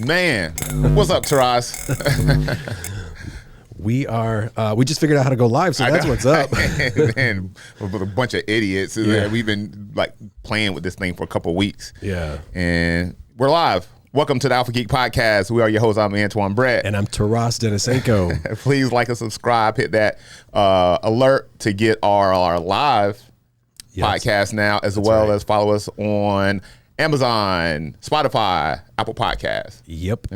Man, what's up, Taras? We just figured out how to go live, so that's what's up. Man, with a bunch of idiots. Yeah. We've been like playing with this thing for a couple of weeks. Yeah. And we're live. Welcome to the Alpha Geek Podcast. We are your hosts. I'm Antwain Brett. And I'm Taras Denisenko. Please like and subscribe. Hit that alert to get our live podcast now, as well as follow us on Amazon, Spotify, Apple Podcasts. Yep.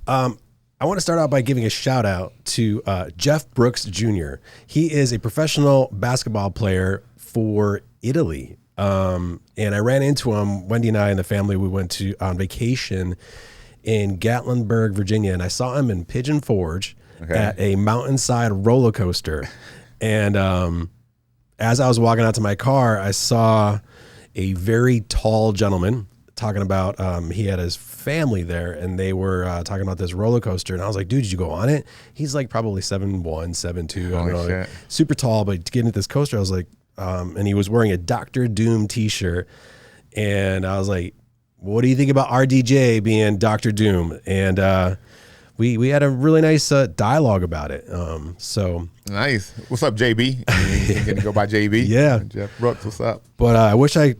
I want to start out by giving a shout out to Jeff Brooks Jr. He is a professional basketball player for Italy. And I ran into him, Wendy and I and the family, we went on vacation in Gatlinburg, Virginia, and I saw him in Pigeon Forge at a mountainside roller coaster. And as I was walking out to my car, I saw a very tall gentleman talking about he had his family there, and they were talking about this roller coaster, and I was like, dude, did you go on it? He's like probably 7'1", 7'2", I don't know, like, super tall, but to get into this coaster, I was like, and he was wearing a Dr. Doom t-shirt, and I was like, what do you think about RDJ being Dr. Doom? And we had a really nice dialogue about it. So nice. What's up, JB? You can go by JB. Yeah. Jeff Brooks, what's up? But I wish I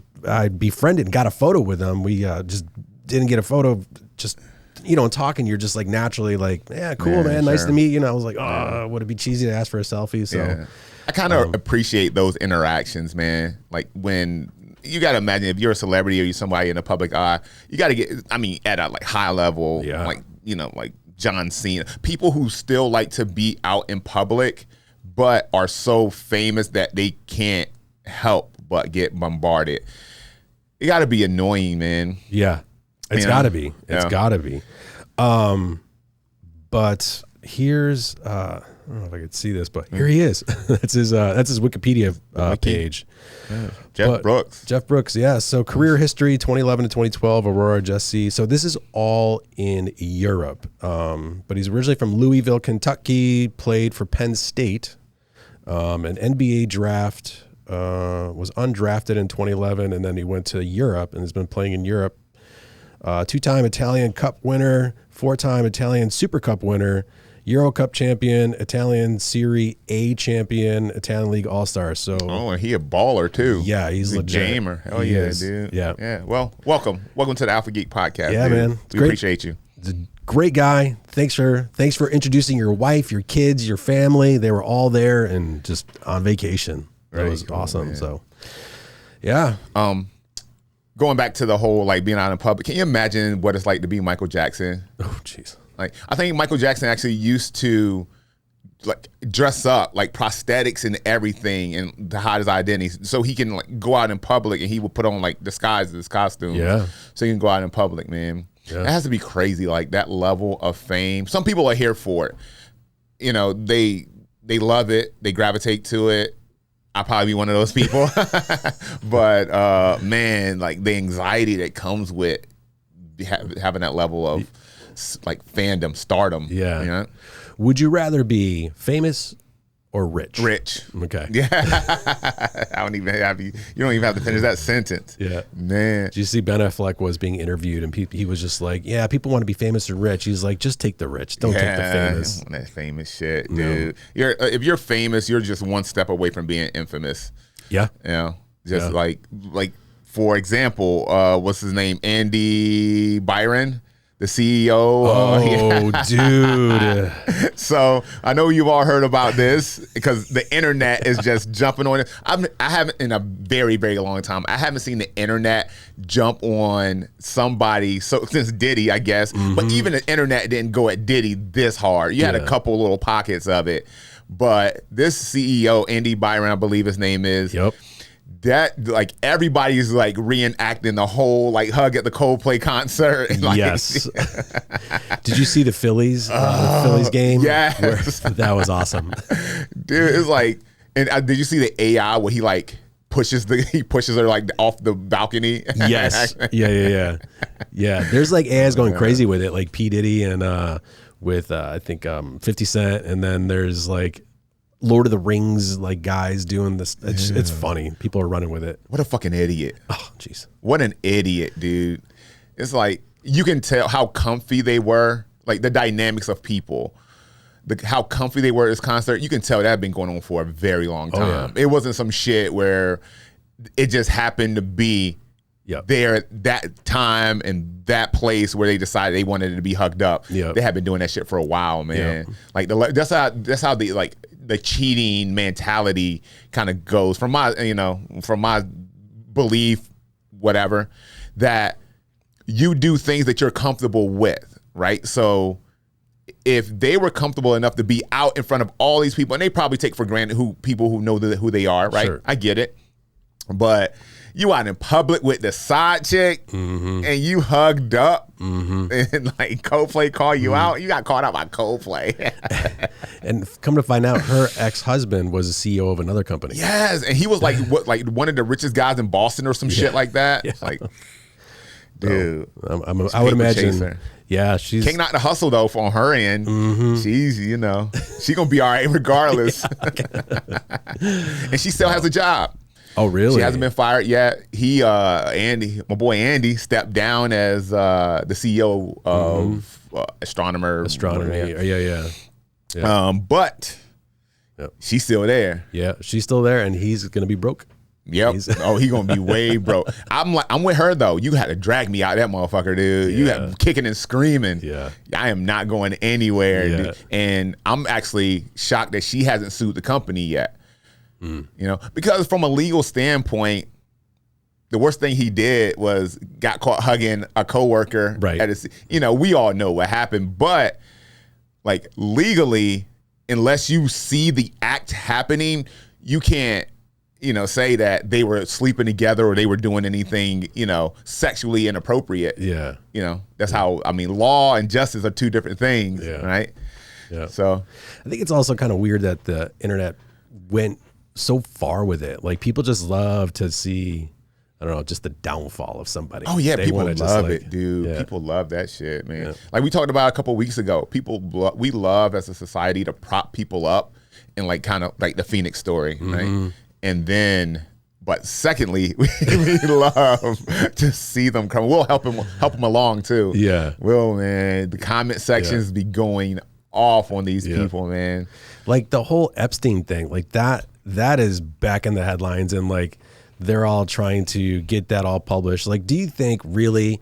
befriended and got a photo with him. We just didn't get a photo. Just, talking, you're just like naturally like, yeah, cool, man. Nice to meet you. And I was like, would it be cheesy to ask for a selfie? So I kind of appreciate those interactions, man. Like when you got to imagine if you're a celebrity or you're somebody in the public eye, you got to get, at a like high level, like John Cena, people who still like to be out in public, but are so famous that they can't help but get bombarded. It got to be annoying, man. Yeah, it's got to be. It's got to be. But here's I don't know if I could see this, but here he is. That's his Wikipedia page. Yeah. Jeff Brooks. Yeah. So career history 2011 to 2012, Aurora Jesse. So this is all in Europe. But he's originally from Louisville, Kentucky. Played for Penn State. An NBA draft. Was undrafted in 2011, and then he went to Europe and has been playing in Europe. Two-time Italian Cup winner, four-time Italian Super Cup winner, Euro Cup champion, Italian Serie A champion, Italian League All-Star. So, and he a baller too. Yeah, he's legit. A gamer. Oh yeah, dude. Yeah. Well, welcome to the Alpha Geek Podcast. Yeah, dude. man. We appreciate you. He's a great guy. Thanks for introducing your wife, your kids, your family. They were all there and just on vacation. That was awesome. Man. So, yeah. Going back to the whole like being out in public, can you imagine what it's like to be Michael Jackson? Oh, jeez. Like, I think Michael Jackson actually used to like dress up, like prosthetics and everything, and to hide his identity, so he can like go out in public, and he would put on like disguises, costumes, so he can go out in public, man. Yeah. It has to be crazy, like that level of fame. Some people are here for it. They love it, they gravitate to it. I'll probably be one of those people. But man, like the anxiety that comes with having that level of like fandom, stardom. Yeah. Would you rather be famous or rich? Rich. Okay. Yeah. You don't even have to finish that sentence. Yeah. Man. Did you see Ben Affleck was being interviewed, and he was just like, yeah, people want to be famous or rich. He's like, just take the rich. Don't take the famous. That famous shit, dude. If you're famous, you're just one step away from being infamous. Yeah. Like for example, what's his name? Andy Byron, the CEO. Dude. So I know you've all heard about this because the internet is just jumping on it. I haven't in a very, very long time. I haven't seen the internet jump on somebody since Diddy, I guess. Mm-hmm. But even the internet didn't go at Diddy this hard. You had a couple little pockets of it. But this CEO, Andy Byron, I believe his name is. Yep. That like everybody's like reenacting the whole like hug at the Coldplay concert. And, like, yes. Did you see the Phillies game? Yes. That was awesome. Dude, it's like, and did you see the AI where he like pushes her like off the balcony? Yes. Yeah. There's like AIs going crazy with it, like P. Diddy and with I think 50 Cent, and then there's like Lord of the Rings like guys doing this. It's funny. People are running with it. What a fucking idiot. Oh, jeez. What an idiot, dude. It's like, you can tell how comfy they were, like the dynamics of people. How comfy they were at this concert, you can tell that had been going on for a very long time. Oh, yeah. It wasn't some shit where it just happened to be there at that time and that place where they decided they wanted it to be hugged up. They had been doing that shit for a while, man. Like that's how the like the cheating mentality kind of goes from my belief, whatever, that you do things that you're comfortable with, right? So if they were comfortable enough to be out in front of all these people, and they probably take for granted people who know who they are, right? Sure. I get it. But you out in public with the side chick and you hugged up and like Coldplay call you out, you got caught out by Coldplay. And come to find out, her ex-husband was the CEO of another company. Yes, and he was like one of the richest guys in Boston or some shit like that. Like, dude, I would imagine. Chaser. Yeah, she's King not the hustle though on her end. She's she gonna be all right regardless, and she still has a job. Oh, really? She hasn't been fired yet. My boy Andy, stepped down as the CEO of Astronomy. Yeah. But she's still there. Yeah, she's still there, and he's gonna be broke. Yep. He gonna be way broke. I'm with her though. You had to drag me out of that motherfucker, dude. You had kicking and screaming. Yeah. I am not going anywhere. Dude. And I'm actually shocked that she hasn't sued the company yet. Because from a legal standpoint, the worst thing he did was got caught hugging a coworker. Right. We all know what happened, but like legally, unless you see the act happening, you can't, say that they were sleeping together or they were doing anything, sexually inappropriate. Yeah. That's how, law and justice are two different things, right? Yeah. So I think it's also kind of weird that the internet went so far with it. Like people just love to see, I don't know, just the downfall of somebody. Oh yeah, people love it, dude. Yeah. People love that shit, man. Yeah. Like we talked about a couple of weeks ago. We love as a society to prop people up and like kind of like the Phoenix story, right? And then, but secondly, we love to see them come. We'll help them along too. Yeah. Well, man, the comment sections be going off on these people, man. Like the whole Epstein thing, like that is back in the headlines, and like they're all trying to get that all published. Like, do you think really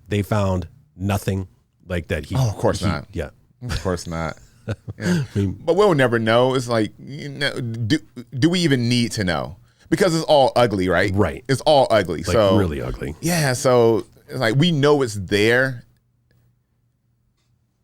they found nothing like that? Of course not. Yeah, of course not. Yeah. But we'll never know. It's like, do we even need to know? Because it's all ugly, right? Right. It's all ugly. Like so really ugly. Yeah. So it's like we know it's there.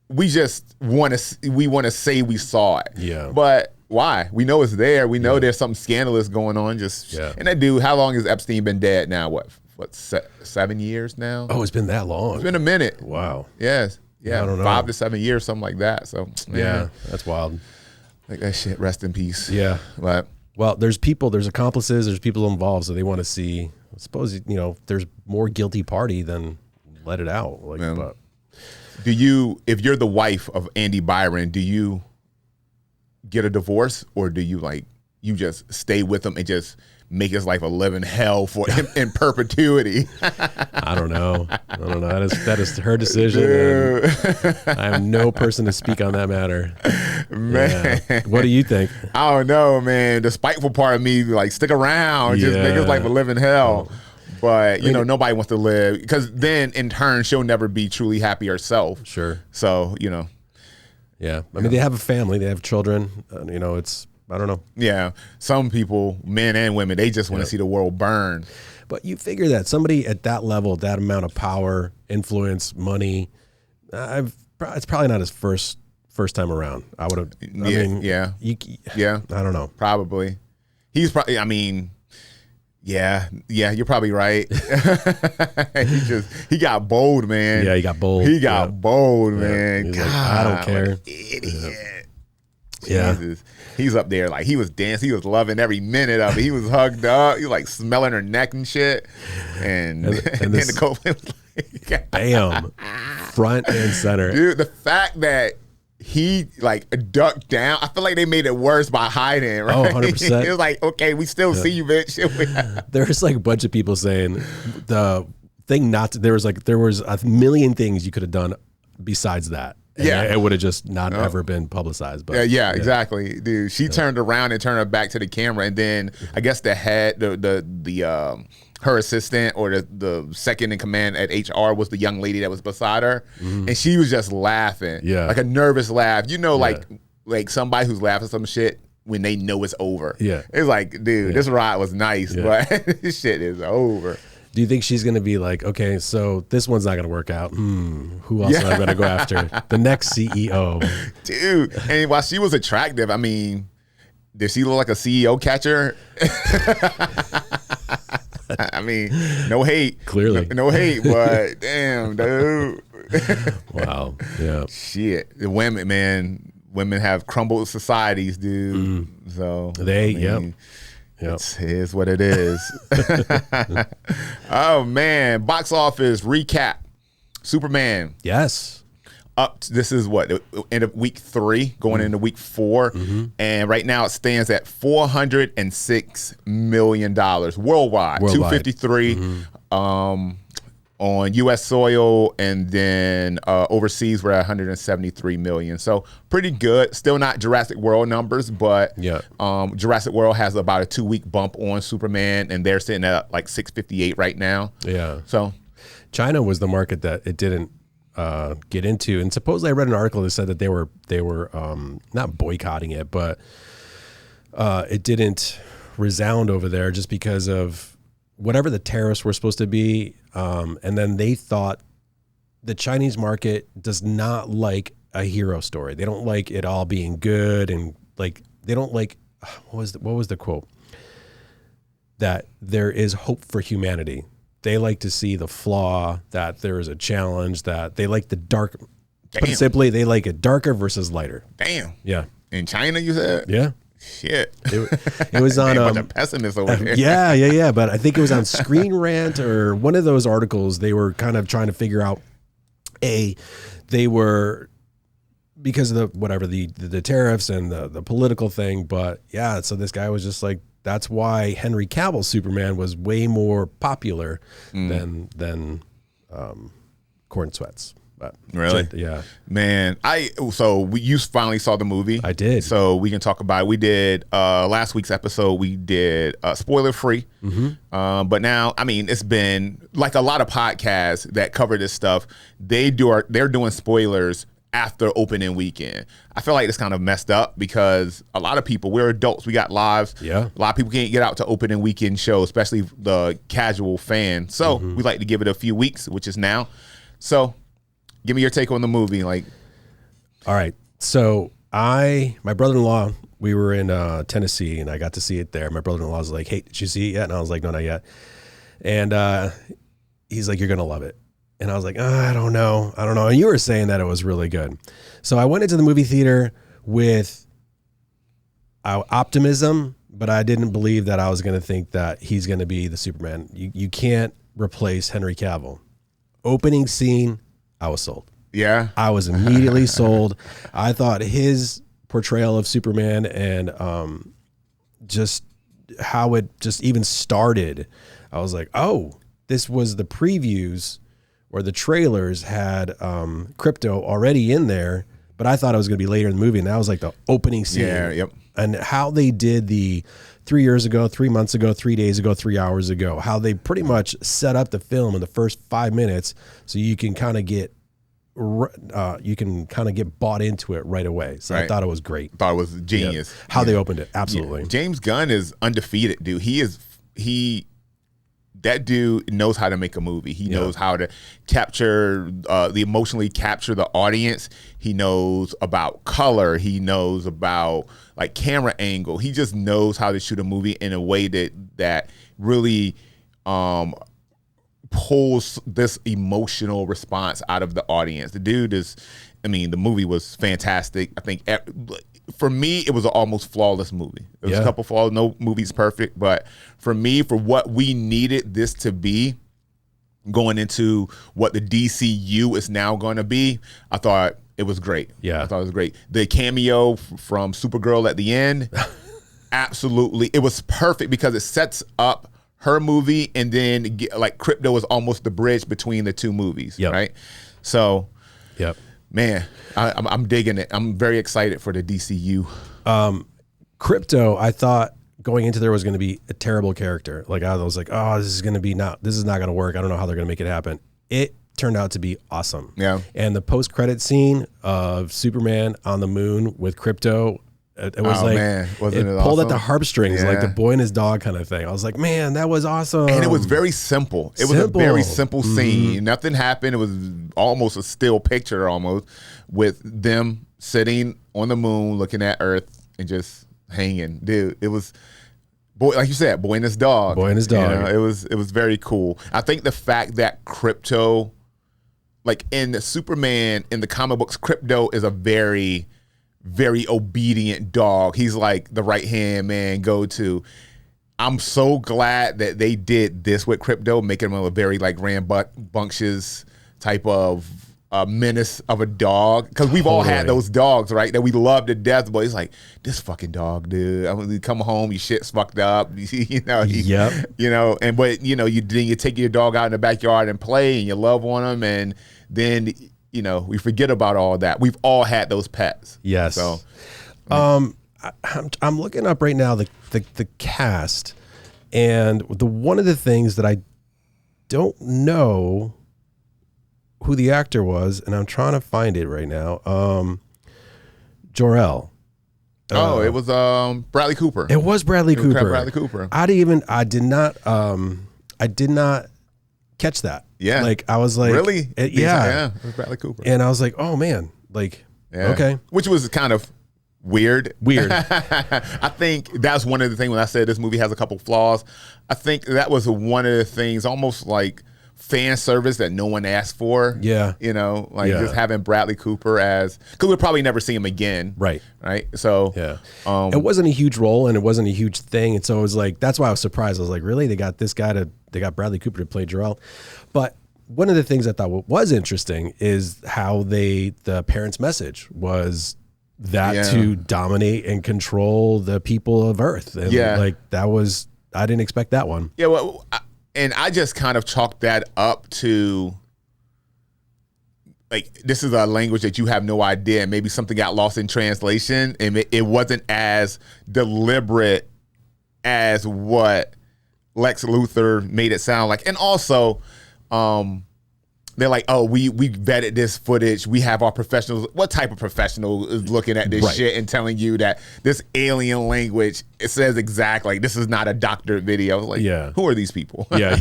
We just want to say we saw it. Yeah. But why? We know it's there. We know there's something scandalous going on. And that dude, how long has Epstein been dead now? What 7 years now? Oh, it's been that long. It's been a minute. Wow. Yes. Yeah. I don't know. 5 to 7 years, something like that. So yeah, that's wild. Like that shit. Rest in peace. Yeah. But well, there's accomplices, there's people involved, so they want to see. I suppose if there's more guilty party, then let it out. Like, but. If you're the wife of Andy Byron, do you get a divorce, or do you you just stay with him and just make his life a living hell for him in perpetuity? I don't know. That is her decision. And I am no person to speak on that matter. Man. Yeah. What do you think? I don't know, man. The spiteful part of me, stick around, just make his life a living hell. But, nobody wants to live, because then in turn, she'll never be truly happy herself. Sure. So, Yeah. I mean, they have a family, they have children. It's, I don't know. Yeah. Some people, men and women, they just want to see the world burn. But you figure that somebody at that level, that amount of power, influence, money, it's probably not his first time around. I would have. Yeah. I don't know. Probably. He's probably. Yeah, you're probably right. he got bold, man. Yeah, he got bold. He got bold, man. He's God, I don't care. What an idiot. Yeah. Jesus. He's up there he was dancing. He was loving every minute of it. He was hugged up. He was smelling her neck and shit. And then the Coldplay was bam, front and center. Dude, the fact that he ducked down, I feel like they made it worse by hiding, right? Oh, 100%. It was okay, we still see you, bitch. There's a bunch of people saying the thing not to, there was a million things you could have done besides that. Yeah, it would have just not ever been publicized. But yeah, exactly, dude. She turned around and turned her back to the camera, and then I guess the head, her assistant or the second in command at HR was the young lady that was beside her, and she was just laughing, like a nervous laugh. Like somebody who's laughing some shit when they know it's over. Yeah, it's like, dude, this ride was nice, but this shit is over. Do you think she's going to be like, okay, so this one's not going to work out. Who else am I going to go after? The next CEO. Dude, and while she was attractive, I mean, did she look like a CEO catcher? I mean, no hate. Clearly. No hate, but damn, dude. Wow. Yeah. Shit. The women, man. Women have crumbled societies, dude. So it is what it is. Oh man, box office recap. Superman. Yes. This is what, end of week 3, going into week 4, and right now it stands at $406 million worldwide. 253 on U.S. soil, and then overseas we're at 173 million. So pretty good. Still not Jurassic World numbers, but Jurassic World has about a 2-week bump on Superman, and they're sitting at like 658 right now. Yeah. So China was the market that it didn't get into, and supposedly I read an article that said that they were not boycotting it, but it didn't resound over there just because of whatever the tariffs were supposed to be. And then they thought the Chinese market does not like a hero story. They don't like it all being good, and like they don't like what was the quote? That there is hope for humanity. They like to see the flaw, that there is a challenge, that they like the dark. Put it simply, they like it darker versus lighter. Damn. Yeah. In China, you said? Yeah. Shit. It was on a bunch of pessimists over there. Yeah. But I think it was on Screen Rant or one of those articles. They were kind of trying to figure out they were, because of the tariffs and the political thing. But yeah, so this guy was just like, that's why Henry Cavill's Superman was way more popular than Corn Sweats. But really? Yeah. Man, you finally saw the movie. I did. So we can talk about it. We did last week's episode, we did spoiler free. But now, I mean, it's been like a lot of podcasts that cover this stuff. They're doing spoilers after opening weekend. I feel like it's kind of messed up because a lot of people, we're adults, we got lives. Yeah. A lot of people can't get out to opening weekend shows, especially the casual fan. So we like to give it a few weeks, which is now. So give me your take on the movie. Like, all right. So my brother-in-law, we were in Tennessee, and I got to see it there. My brother-in-law was like, "Hey, did you see it yet?" And I was like, "No, not yet." And he's like, "You're gonna love it." And I was like, I don't know. And you were saying that it was really good. So I went into the movie theater with optimism, but I didn't believe that I was going to think that he's going to be the Superman. You can't replace Henry Cavill. Opening scene, I was sold. Yeah. I was immediately sold. I thought his portrayal of Superman and just how it just even started, I was like, oh, this was the previews or the trailers had crypto already in there, but I thought it was going to be later in the movie, and that was like the opening scene. Yeah, yep. And how they did the 3 years ago, 3 months ago, 3 days ago, 3 hours ago, how they pretty much set up the film in the first 5 minutes so you can kind of get bought into it right away. So right. I thought it was great. Thought it was genius. Yeah. How they opened it, absolutely. Yeah. James Gunn is undefeated, dude. That dude knows how to make a movie. He knows how to capture, emotionally capture the audience. He knows about color. He knows about like camera angle. He just knows how to shoot a movie in a way that really pulls this emotional response out of the audience. The dude the movie was fantastic. I think for me, it was an almost flawless movie. There was a couple flaws. No movie's perfect, but for me, for what we needed this to be, going into what the DCU is now going to be, I thought it was great. Yeah, I thought it was great. The cameo from Supergirl at the end, absolutely, it was perfect because it sets up her movie, and then like Crypto is almost the bridge between the two movies, right? So, man, I'm digging it. I'm very excited for the DCU. Crypto, I thought going into there was going to be a terrible character. Like I was like, oh, this is not going to work. I don't know how they're going to make it happen. It turned out to be awesome. Yeah. And the post-credit scene of Superman on the moon with Crypto, it was it pulled awesome? At the heartstrings, like the boy and his dog kind of thing. I was like, man, that was awesome. And it was very simple. It was a very simple scene. Nothing happened. It was almost a still picture with them sitting on the moon looking at Earth and just hanging. Dude, it was, boy, like you said, boy and his dog. Boy and his dog. You know, it was very cool. I think the fact that Crypto, like in Superman, in the comic books, Crypto is a very, very obedient dog. He's like the right-hand man go-to. I'm so glad that they did this with Crypto, making him a very like rambunctious type of menace of a dog, because we've all had those dogs, right, that we love to death, but it's like, this fucking dog, dude, I mean, you come home, your shit's fucked up, you know, but you take your dog out in the backyard and play, and you love on them, and then we forget about all that. We've all had those pets. Yes. So I'm looking up right now the cast, and one of the things that I don't know who the actor was, and I'm trying to find it right now. Jor-El. It was Bradley Cooper. It was Bradley Cooper. Bradley Cooper. I did not catch that. Yeah. Like I was like, really? Yeah. It was Bradley Cooper. And I was like, oh man, like, okay. Which was kind of weird. I think that's one of the things when I said this movie has a couple flaws. I think that was one of the things, almost like fan service that no one asked for. Yeah. Just having Bradley Cooper because we'll probably never see him again. Right. So it wasn't a huge role and it wasn't a huge thing. And so it was like, that's why I was surprised. I was like, really? They got Bradley Cooper to play Jor-El. But one of the things I thought was interesting is how the parents' message was that to dominate and control the people of Earth. And I didn't expect that one. Yeah. Well, and I just kind of chalked that up to, like, this is a language that you have no idea. And maybe something got lost in translation, and it wasn't as deliberate as what Lex Luthor made it sound like. And also, they're like, oh, we vetted this footage. We have our professionals. What type of professional is looking at this shit and telling you that this alien language, it says exactly, like, this is not a doctored video? Like, who are these people? Yeah.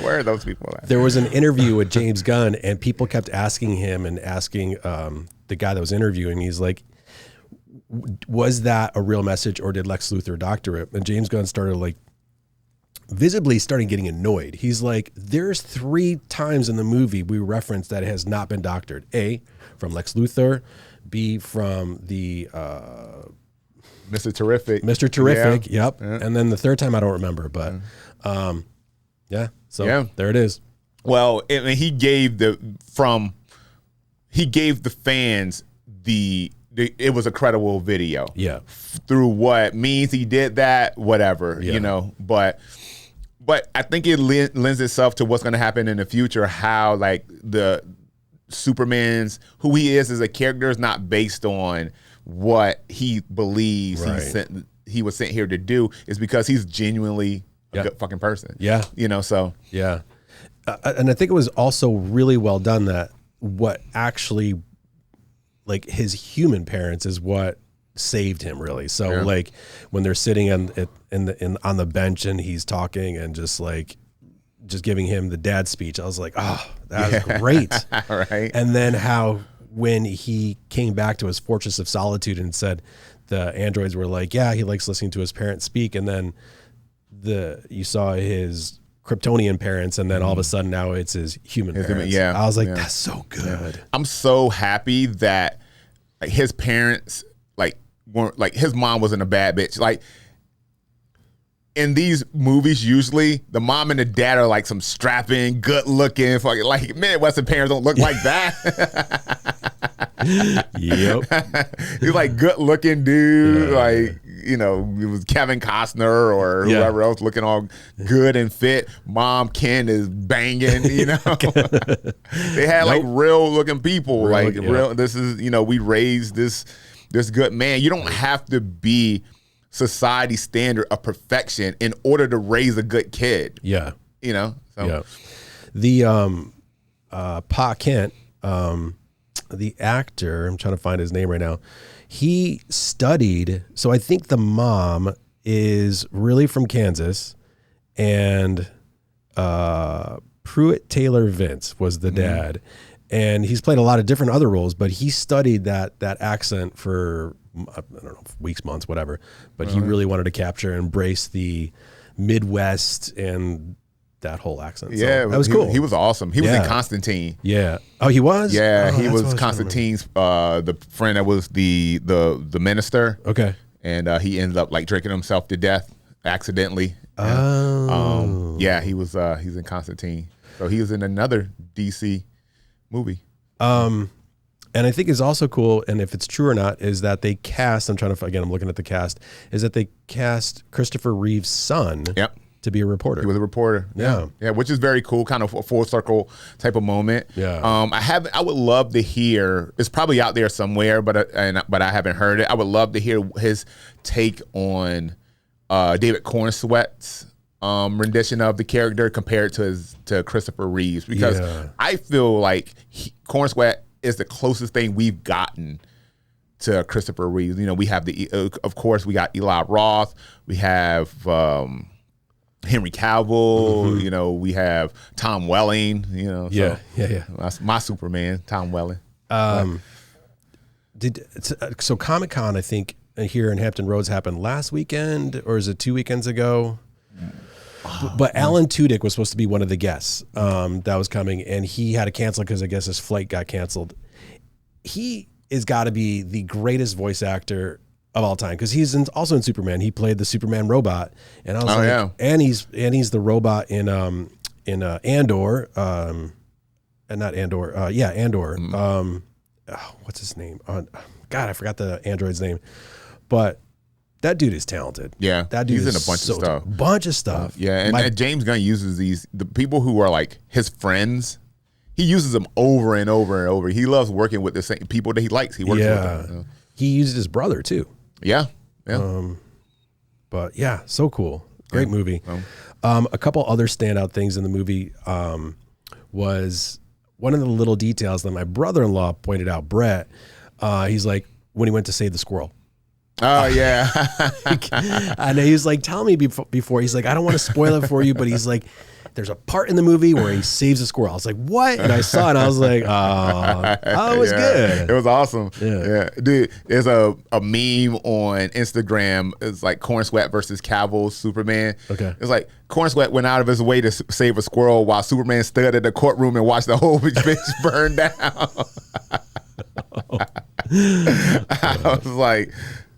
Where are those people at? There was an interview with James Gunn, and people kept asking him and asking the guy that was interviewing. He's like, was that a real message, or did Lex Luthor doctor it? And James Gunn started visibly starting getting annoyed. He's like, there's 3 times in the movie we reference that it has not been doctored. A, from Lex Luthor. B, from the Mr. Terrific. Mr. Terrific, yep. Yeah. And then the 3rd time I don't remember, but there it is. Well, he gave the fans it was a credible video. Yeah. Through what means he did that, whatever, But I think it lends itself to what's going to happen in the future, how like the Superman's, who he is as a character, is not based on what he believes he was sent here to do. Is because he's genuinely a good fucking person. Yeah. So. Yeah. And I think it was also really well done that what actually, like, his human parents is what saved him, really. So like when they're sitting on the bench and he's talking and just giving him the dad speech, I was like, oh, that was great. Right. And then how when he came back to his fortress of solitude and said the androids were like, yeah, he likes listening to his parents speak, and then you saw his Kryptonian parents, and then all of a sudden now it's his human parents. Yeah. I was like, that's so good. Yeah. I'm so happy that his parents weren't his mom wasn't a bad bitch. Like, in these movies, usually the mom and the dad are like some strapping, good looking, fucking, like, Midwestern parents don't look like that. Yep. He's like good looking dude, like, it was Kevin Costner or whoever else looking all good and fit. Mom Ken is banging, They had like real looking people, real. This is, we raised this good man. You don't have to be society standard of perfection in order to raise a good kid. Yeah. So. Yeah. The Pa Kent, the actor, I'm trying to find his name right now. He studied, so I think the mom is really from Kansas, and Pruitt Taylor Vince was the dad. And he's played a lot of different other roles, but he studied that accent for, I don't know, weeks, months, whatever. But he really wanted to capture and embrace the Midwest and that whole accent. Yeah, so that was cool. He was awesome. He was in Constantine. Yeah. Oh, he was? Yeah, he was Constantine's the friend that was the minister. Okay. And he ended up like drinking himself to death accidentally. Oh. Yeah, he's in Constantine. So he was in another DC movie. And I think is also cool, and if it's true or not, is that they cast, I'm looking at the cast, is that they cast Christopher Reeve's son to be a reporter. He was a reporter. Yeah, which is very cool, kind of a full circle type of moment. Yeah. I would love to hear, it's probably out there somewhere, but I haven't heard it. I would love to hear his take on David Cornsweet's rendition of the character compared to Christopher Reeve's, because I feel like Cornsweet is the closest thing we've gotten to Christopher Reeves. We have of course we got Eli Roth, we have Henry Cavill, we have Tom Welling, that's my Superman, Tom Welling. So Comic-Con, I think here in Hampton Roads happened last weekend, or is it 2 weekends ago? But Alan Tudyk was supposed to be one of the guests that was coming, and he had to cancel because I guess his flight got canceled. He has got to be the greatest voice actor of all time, because he's also in Superman. He played the Superman robot, and I was and he's the robot in Andor, and not Andor, Andor. What's his name? God, I forgot the android's name, but. That dude is talented. Yeah, that dude he's in a bunch of stuff. Yeah, and James Gunn uses the people who are like his friends. He uses them over and over and over. He loves working with the same people that he likes. He works with them. He used his brother too. Yeah. But yeah, so cool. Great movie. A couple other standout things in the movie was one of the little details that my brother-in-law pointed out. Brett, he's like, when he went to save the squirrel. Oh yeah. And he's like, tell me before. He's like, I don't want to spoil it for you, but he's like, there's a part in the movie where he saves a squirrel. I was like, what? And I saw it and I was like, oh, it was good. It was awesome. Yeah. Dude, there's a meme on Instagram. It's like Cornsweet versus Cavill's Superman. Okay. It's like Cornsweet went out of his way to save a squirrel while Superman stood in the courtroom and watched the whole bitch burn down. I was like,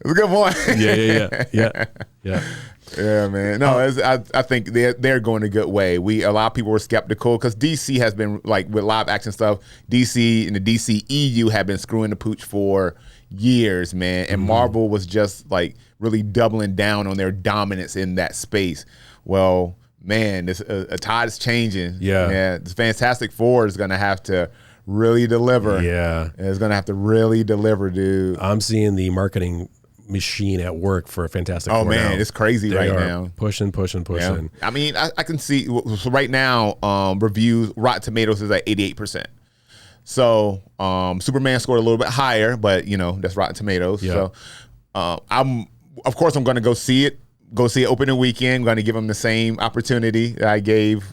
it's a good point. Yeah, man. No, I think they're going a good way. A lot of people were skeptical because DC has been, like, with live action stuff, DC and the DC EU have been screwing the pooch for years, man. And Marvel was just like really doubling down on their dominance in that space. Well, man, this a tide is changing. Yeah. The Fantastic Four is going to have to really deliver. Yeah. It's going to have to really deliver, dude. I'm seeing the marketing machine at work for a Fantastic Four. Oh man, it's crazy now. Pushing. Yeah. I mean, I can see so right now, reviews, Rotten Tomatoes is at 88%. So Superman scored a little bit higher, but that's Rotten Tomatoes. Yeah. So I'm going to go see it. Go see it opening weekend. I'm going to give them the same opportunity that I gave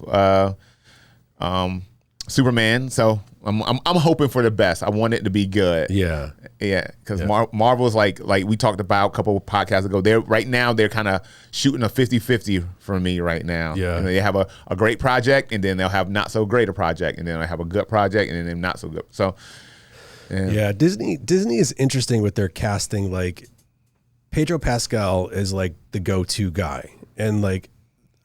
Superman. So I'm hoping for the best. I want it to be good. Yeah. Because Marvel's like we talked about a couple of podcasts ago. They're kind of shooting a 50-50 for me right now. Yeah. And they have a great project, and then they'll have not so great a project, and then they'll have a good project, and then not so good. So yeah, Disney is interesting with their casting. Like Pedro Pascal is like the go-to guy, and like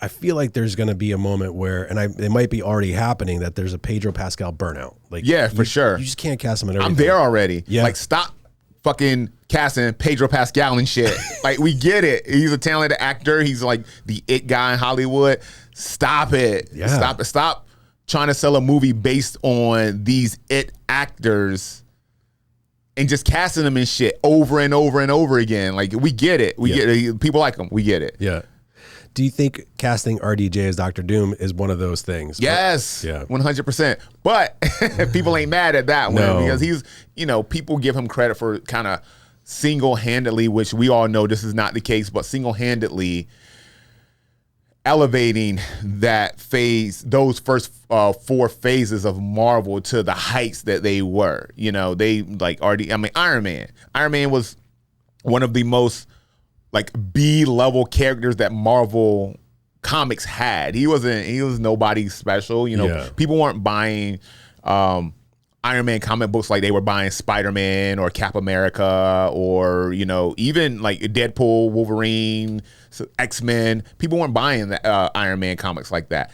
I feel like there's going to be a moment where, and it might be already happening, that there's a Pedro Pascal burnout. Like, for sure. You just can't cast him in everything. I'm there already. Yeah. Like, stop fucking casting Pedro Pascal and shit. Like, we get it. He's a talented actor. He's like the it guy in Hollywood. Stop it. Yeah. Stop it. Stop trying to sell a movie based on these it actors and just casting them in shit over and over and over again. Like, we get it. We get it. People like them. We get it. Yeah. Do you think casting RDJ as Dr. Doom is one of those things? Yes. Yeah. 100%. But people ain't mad at that one because he's, people give him credit for kind of single-handedly, which we all know this is not the case, but single-handedly elevating that phase, those first 4 phases of Marvel to the heights that they were. They like Iron Man. Iron Man was one of the most like B-level characters that Marvel Comics had. He was nobody special. People weren't buying Iron Man comic books like they were buying Spider-Man or Cap America or, even like Deadpool, Wolverine, X-Men. People weren't buying the Iron Man comics like that.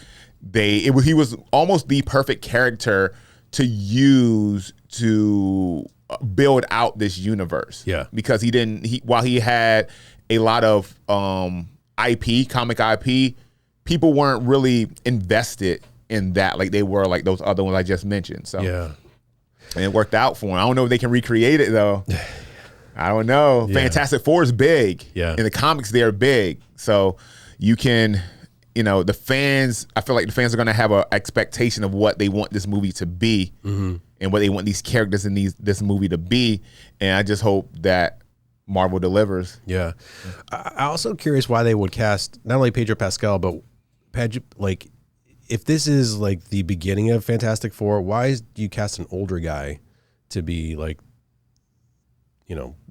He was almost the perfect character to use to build out this universe. Yeah. Because while he had a lot of comic IP, people weren't really invested in that like they were like those other ones I just mentioned. So yeah. And it worked out for him. I don't know if they can recreate it though. I don't know. Yeah. Fantastic Four is big. Yeah. In the comics, they're big. So you can, the fans, I feel like the fans are going to have an expectation of what they want this movie to be and what they want these characters in this movie to be. And I just hope that Marvel delivers. Yeah. I'm also curious why they would cast not only Pedro Pascal, but like if this is like the beginning of Fantastic Four, why do you cast an older guy to be like,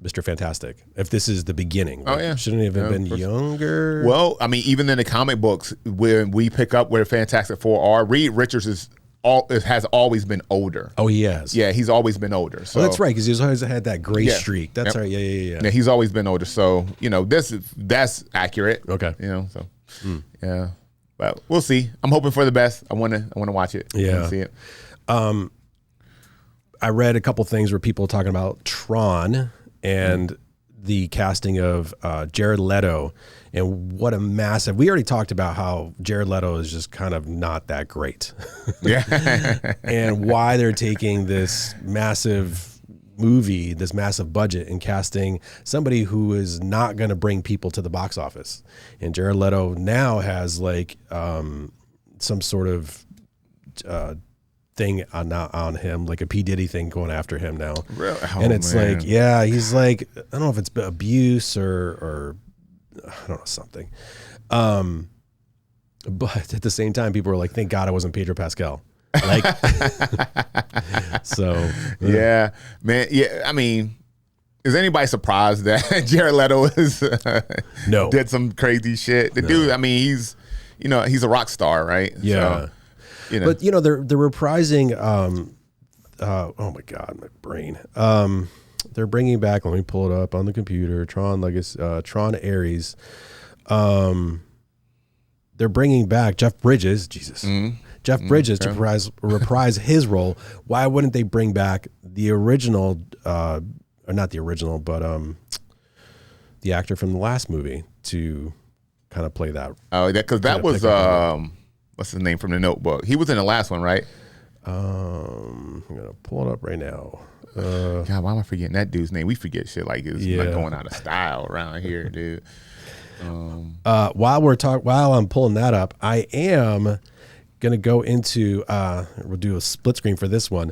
Mr. Fantastic? If this is the beginning, shouldn't it have been younger? Well, I mean, even in the comic books, when we pick up where Fantastic Four are, Reed Richards has always been older. Oh, he has. Yeah, he's always been older. So that's right, because he's always had that gray streak. That's right. Yeah. Yeah, he's always been older. So that's accurate. Okay. Yeah. But we'll see. I'm hoping for the best. I want to watch it. Yeah. I wanna see it. I read a couple things where people talking about Tron and the casting of Jared Leto and what a massive. We already talked about how Jared Leto is just kind of not that great. Yeah. And why they're taking this massive movie, this massive budget, and casting somebody who is not going to bring people to the box office. And Jared Leto now has like some sort of thing on him, like a P. Diddy thing going after him now. Really? And it's man. like, yeah, he's like, I don't know if it's abuse or I don't know, something. But at the same time, people were like, thank God it wasn't Pedro Pascal. Like, so yeah, man. Yeah, I mean, is anybody surprised that Jared Leto did some crazy shit? The dude, I mean, he's a rock star, right? Yeah. So, but they're reprising. Oh my God, my brain. They're bringing back. Let me pull it up on the computer. Tron Legacy, Tron Ares. They're bringing back Jeff Bridges. Jesus. Jeff Bridges to reprise his role. Why wouldn't they bring back the original, or not the original, but the actor from the last movie to kind of play that? Oh, because that was what's his name from The Notebook? He was in the last one, right? I'm gonna pull it up right now. God, why am I forgetting that dude's name? We forget shit like it's like going out of style around here, dude. While I'm pulling that up, I am gonna go into we'll do a split screen for this one.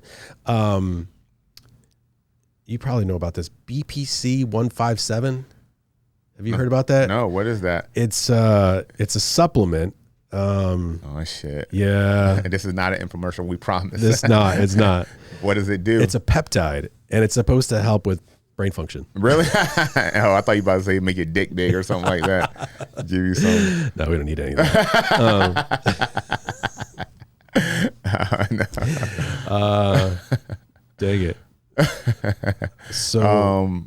You probably know about this BPC 157. Have you heard about that? No, what is that? It's a supplement. Oh shit. Yeah. And this is not an infomercial, we promise. It's not. What does it do? It's a peptide, and it's supposed to help with brain function. Really? Oh, I thought you were about to say make your dick big or something like that. Give you some. No, we don't need any of that. Dang it. So,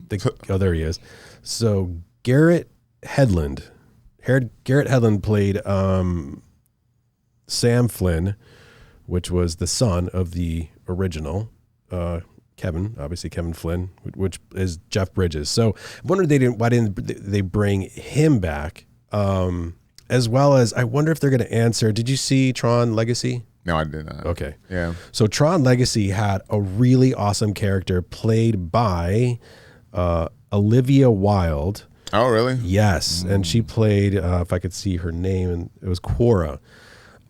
there he is. So Garrett Hedlund played Sam Flynn, which was the son of the original obviously Kevin Flynn, which is Jeff Bridges. So I wondered why didn't they bring him back? As well as I wonder if they're going to answer. Did you see Tron Legacy? No, I did not. Okay. Yeah. So Tron Legacy had a really awesome character played by Olivia Wilde. Oh, really? Yes. And she played, if I could see her name, and it was Cora.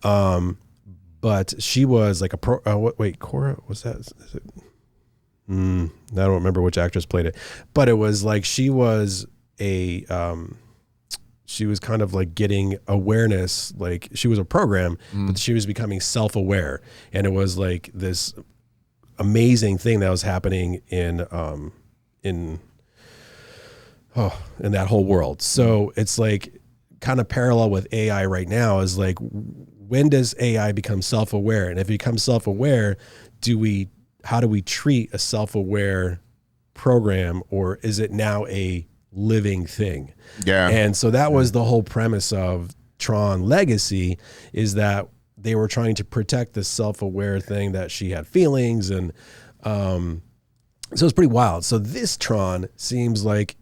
But she was like Cora? Was that? Is it? I don't remember which actress played it. But it was like she was she was kind of like getting awareness, like she was a program, but she was becoming self-aware. And it was like this amazing thing that was happening in that whole world. So it's like kind of parallel with AI right now is like, when does AI become self-aware? And if it becomes self-aware, how do we treat a self-aware program, or is it now a living thing? Yeah. And so that was the whole premise of Tron Legacy, is that they were trying to protect the self-aware thing, that she had feelings. And so it's pretty wild. So this Tron seems like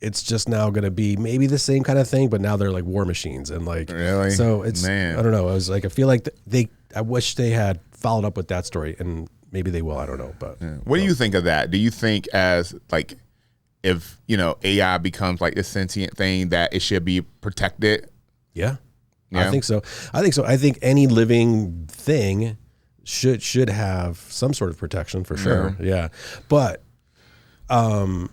it's just now going to be maybe the same kind of thing, but now they're like war machines. And like, really? So it's, I don't know. I was like, I feel like I wish they had followed up with that story, and maybe they will, I don't know. But what do you think of that? Do you think as like, if, AI becomes like this sentient thing, that it should be protected? Yeah. I think so. I think any living thing should have some sort of protection for sure. Yeah. But, yeah,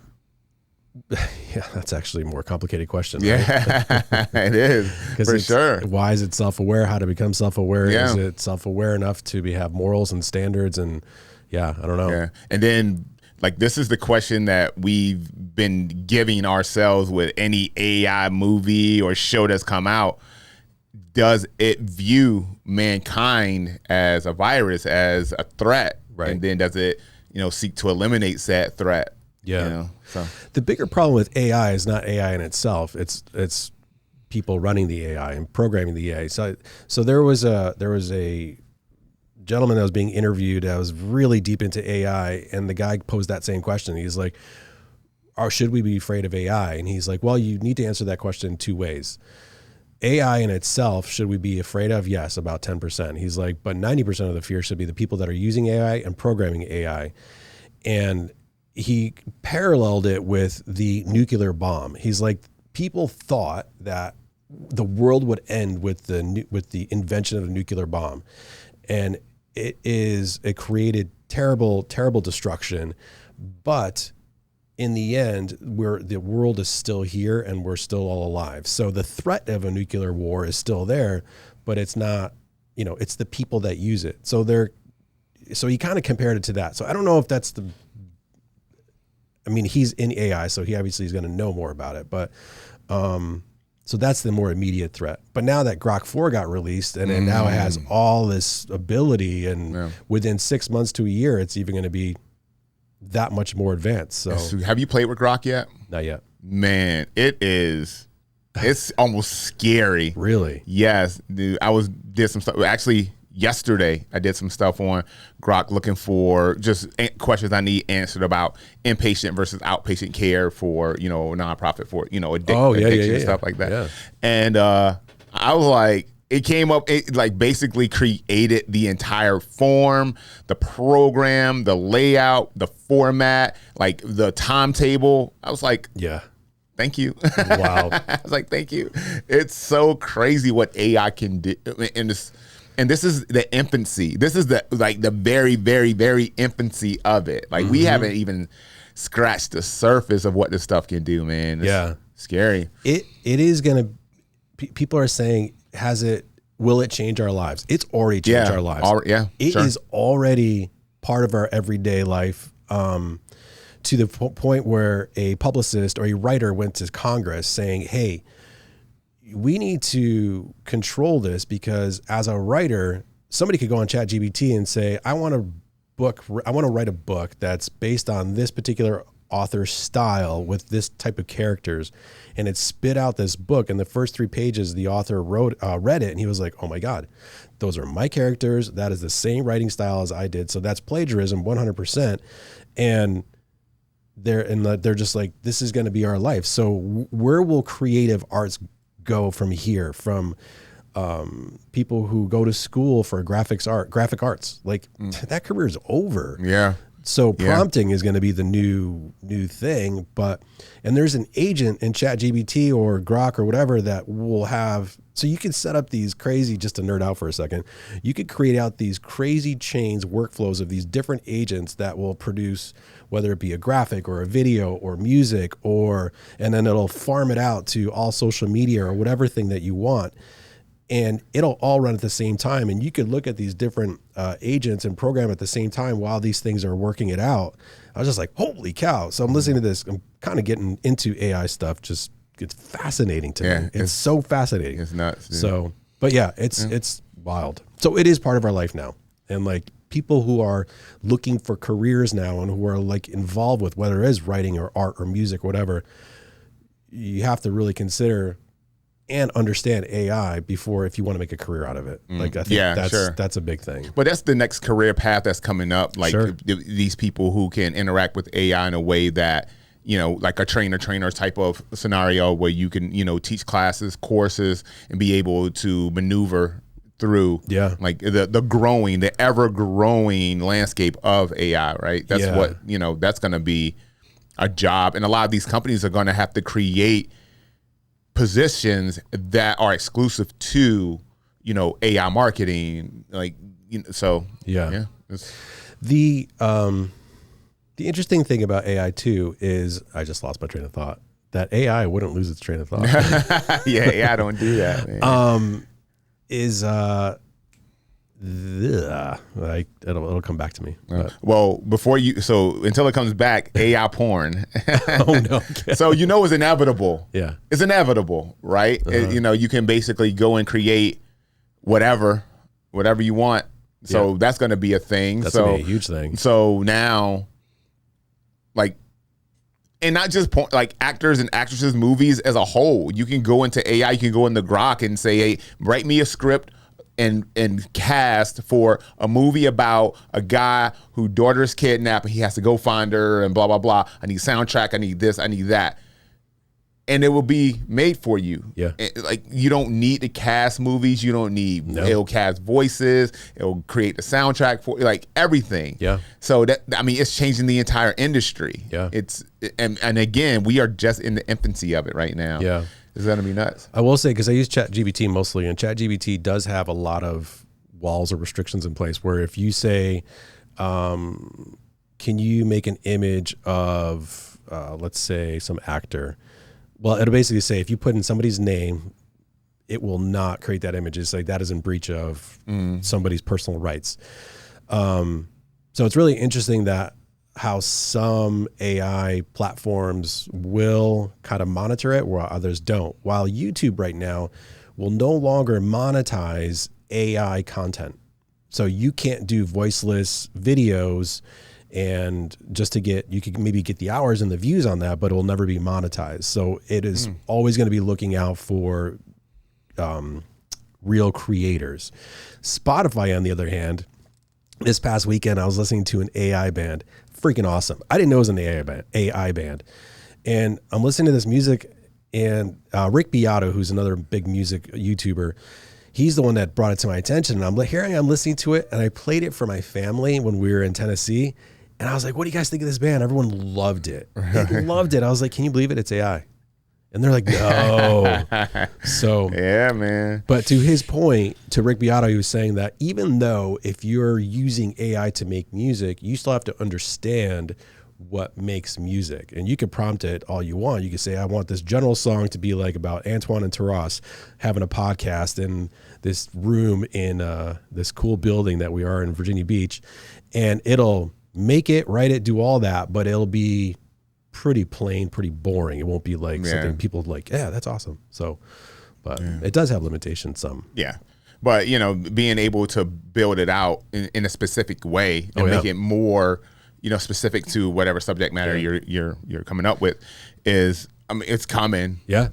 that's actually a more complicated question. Right? Yeah, it is for sure. Why is it self-aware? How to become self-aware? Yeah. Is it self-aware enough to have morals and standards? And I don't know. Yeah. And then, like, this is the question that we've been giving ourselves with any AI movie or show that's come out. Does it view mankind as a virus, as a threat? Right. And then does it, seek to eliminate said threat? Yeah. So the bigger problem with AI is not AI in itself. It's people running the AI and programming the AI. So there was a gentleman that was being interviewed that was really deep into AI, and the guy posed that same question. He's like, should we be afraid of AI? And he's like, well, you need to answer that question 2 ways. AI in itself, should we be afraid of? Yes, about 10%. He's like, but 90% of the fear should be the people that are using AI and programming AI. And he paralleled it with the nuclear bomb. He's like, people thought that the world would end with the invention of a nuclear bomb. And it created terrible, terrible destruction. But in the end, the world is still here and we're still all alive. So the threat of a nuclear war is still there, but it's not, it's the people that use it. So he kind of compared it to that. So I don't know if that's he's in AI, so he obviously is going to know more about it. But so that's the more immediate threat. But now that Grok 4 got released and now it has all this ability, and within 6 months to a year, it's even going to be that much more advanced. So have you played with Grok yet? Not yet. Man, it's almost scary. Really? Yes, dude. Did some stuff. Actually, yesterday I did some stuff on Grok looking for just questions I need answered about inpatient versus outpatient care for, nonprofit for, addiction and stuff like that. Yeah. And I was like, it came up, it like basically created the entire form, the program, the layout, the format, like the timetable. I was like, yeah, thank you. Wow. I was like, thank you. It's so crazy what AI can do. And this is the infancy. This is the very, very, very infancy of it. Like we haven't even scratched the surface of what this stuff can do, man. It's scary. It is going to, people are saying, will it change our lives? It's already changed our lives. It is already part of our everyday life, to the point where a publicist or a writer went to Congress saying, hey, we need to control this, because as a writer, somebody could go on ChatGPT and say, I want to write a book that's based on this particular author style with this type of characters. And it spit out this book. And the first 3 pages, the author read it, and he was like, oh my God, those are my characters. That is the same writing style as I did. So that's plagiarism 100%. And they're just like, this is going to be our life. So where will creative arts go from here? From people who go to school for graphic arts, like that career is over. Yeah. So prompting is going to be the new thing, and there's an agent in ChatGPT or Grok or whatever that will have, so you can set up these crazy, just to nerd out for a second, you could create out these crazy chains, workflows of these different agents that will produce, whether it be a graphic or a video or music, and then it'll farm it out to all social media or whatever thing that you want. And it'll all run at the same time. And you could look at these different agents and program at the same time while these things are working it out. I was just like, holy cow. So I'm listening to this. I'm kind of getting into AI stuff. Just it's fascinating to me. It's so fascinating. It's nuts. Dude. So, but yeah, it's wild. So it is part of our life now. And like people who are looking for careers now and who are like involved with whether it is writing or art or music, whatever, you have to really consider and understand AI before, if you want to make a career out of it. Like I think that's a big thing. But that's the next career path that's coming up. Like these people who can interact with AI in a way that, you know, like a trainer type of scenario where you can, you know, teach classes, courses, and be able to maneuver through like the ever growing landscape of AI, right? That's what, you know, that's going to be a job. And a lot of these companies are going to have to create positions that are exclusive to, you know, AI marketing, like, you know, so the interesting thing about AI too is, I just lost my train of thought, that AI wouldn't lose its train of thought. AI don't do that, man. It'll come back to me. Well, until it comes back, AI porn. Oh no! So you know it's inevitable. Yeah, it's inevitable, right? You know, you can basically go and create whatever you want. So that's going to be a thing. That's going to be a huge thing. So now, like, and not just like actors and actresses, movies as a whole. You can go into AI. You can go into Grok and say, "Hey, write me a script." And cast for a movie about a guy whose daughter's kidnapped and he has to go find her and blah, blah, blah. I need soundtrack. I need this. I need that. And it will be made for you. Yeah. Like, you don't need to cast movies. You don't need, it'll cast voices. It'll create the soundtrack for, like, everything. Yeah. So that, I mean, it's changing the entire industry. Yeah. And again, we are just in the infancy of it right now. Yeah. It's going to be nuts. I will say, because I use ChatGPT mostly, and ChatGPT does have a lot of walls or restrictions in place where if you say, can you make an image of, let's say, some actor? Well, it'll basically say, if you put in somebody's name, it will not create that image. It's like that is in breach of somebody's personal rights. So it's really interesting that how some AI platforms will kind of monitor it while others don't. While YouTube right now will no longer monetize AI content. So you can't do voiceless videos and just to get, you could maybe get the hours and the views on that, but it will never be monetized. So it is always going to be looking out for real creators. Spotify, on the other hand, this past weekend, I was listening to an AI band. Freaking awesome. I didn't know it was an AI band. And I'm listening to this music, and Rick Beato, who's another big music YouTuber, he's the one that brought it to my attention. And I'm listening to it, and I played it for my family when we were in Tennessee. And I was like, what do you guys think of this band? Everyone loved it. They loved it. I was like, can you believe it? It's AI. And they're like, no. So yeah, man. But to his point, to Rick Beato, he was saying that even though if you're using AI to make music, you still have to understand what makes music. And you can prompt it all you want. You can say, I want this general song to be like about Antwain and Taras having a podcast in this room in this cool building that we are in Virginia Beach. And it'll make it, write it, do all that, but it'll be pretty plain, pretty boring. It won't be like something people like, yeah, that's awesome. So, but it does have limitations some. Yeah. But, you know, being able to build it out in a specific way and make it more, specific to whatever subject matter you're coming up with is, I mean, it's coming. Yeah.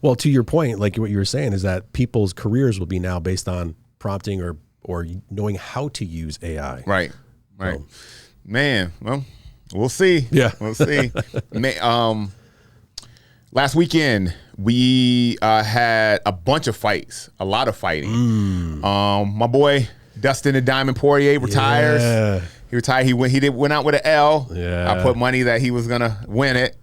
Well, to your point, like what you were saying is that people's careers will be now based on prompting or knowing how to use AI. Right. So. Man, well, we'll see. Yeah. We'll see. Last weekend, we had a bunch of fights, a lot of fighting. My boy, Dustin the Diamond Poirier retires. Yeah. He retired. He went out with an L. Yeah. I put money that he was going to win it.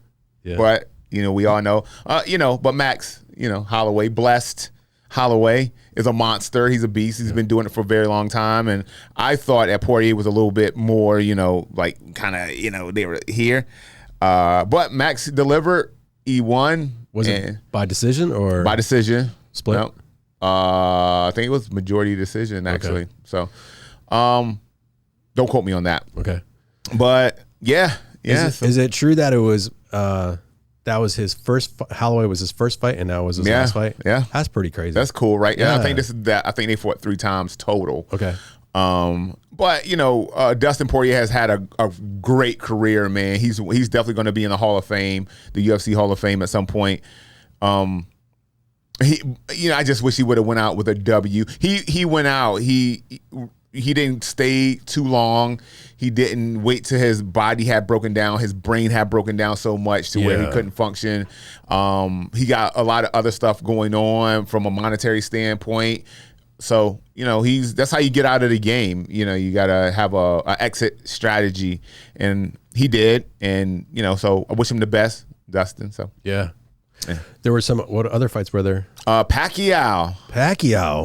Yeah. But, we all know. But Max, Holloway, blessed Holloway is a monster. He's a beast. He's been doing it for a very long time. And I thought that Poirier was a little bit more, like kind of, they were here. But Max delivered. He won. Was it by decision or? By decision. Split? No. I think it was majority decision, actually. Okay. So don't quote me on that. Okay. But, yeah. Is it true that it was that was his first Holloway was his first fight and that was his last fight? Yeah. That's pretty crazy. That's cool, right? Yeah. I think I think they fought 3 times total. Okay. But Dustin Poirier has had a great career, man. He's definitely going to be in the Hall of Fame, the UFC Hall of Fame at some point. I just wish he would have went out with a W. He went out. He didn't stay too long. He didn't wait till his body had broken down. His brain had broken down so much to where he couldn't function. He got a lot of other stuff going on from a monetary standpoint. So, that's how you get out of the game. You got to have a exit strategy. And he did. And, so I wish him the best, Dustin. So, yeah. There were what other fights were there? Pacquiao.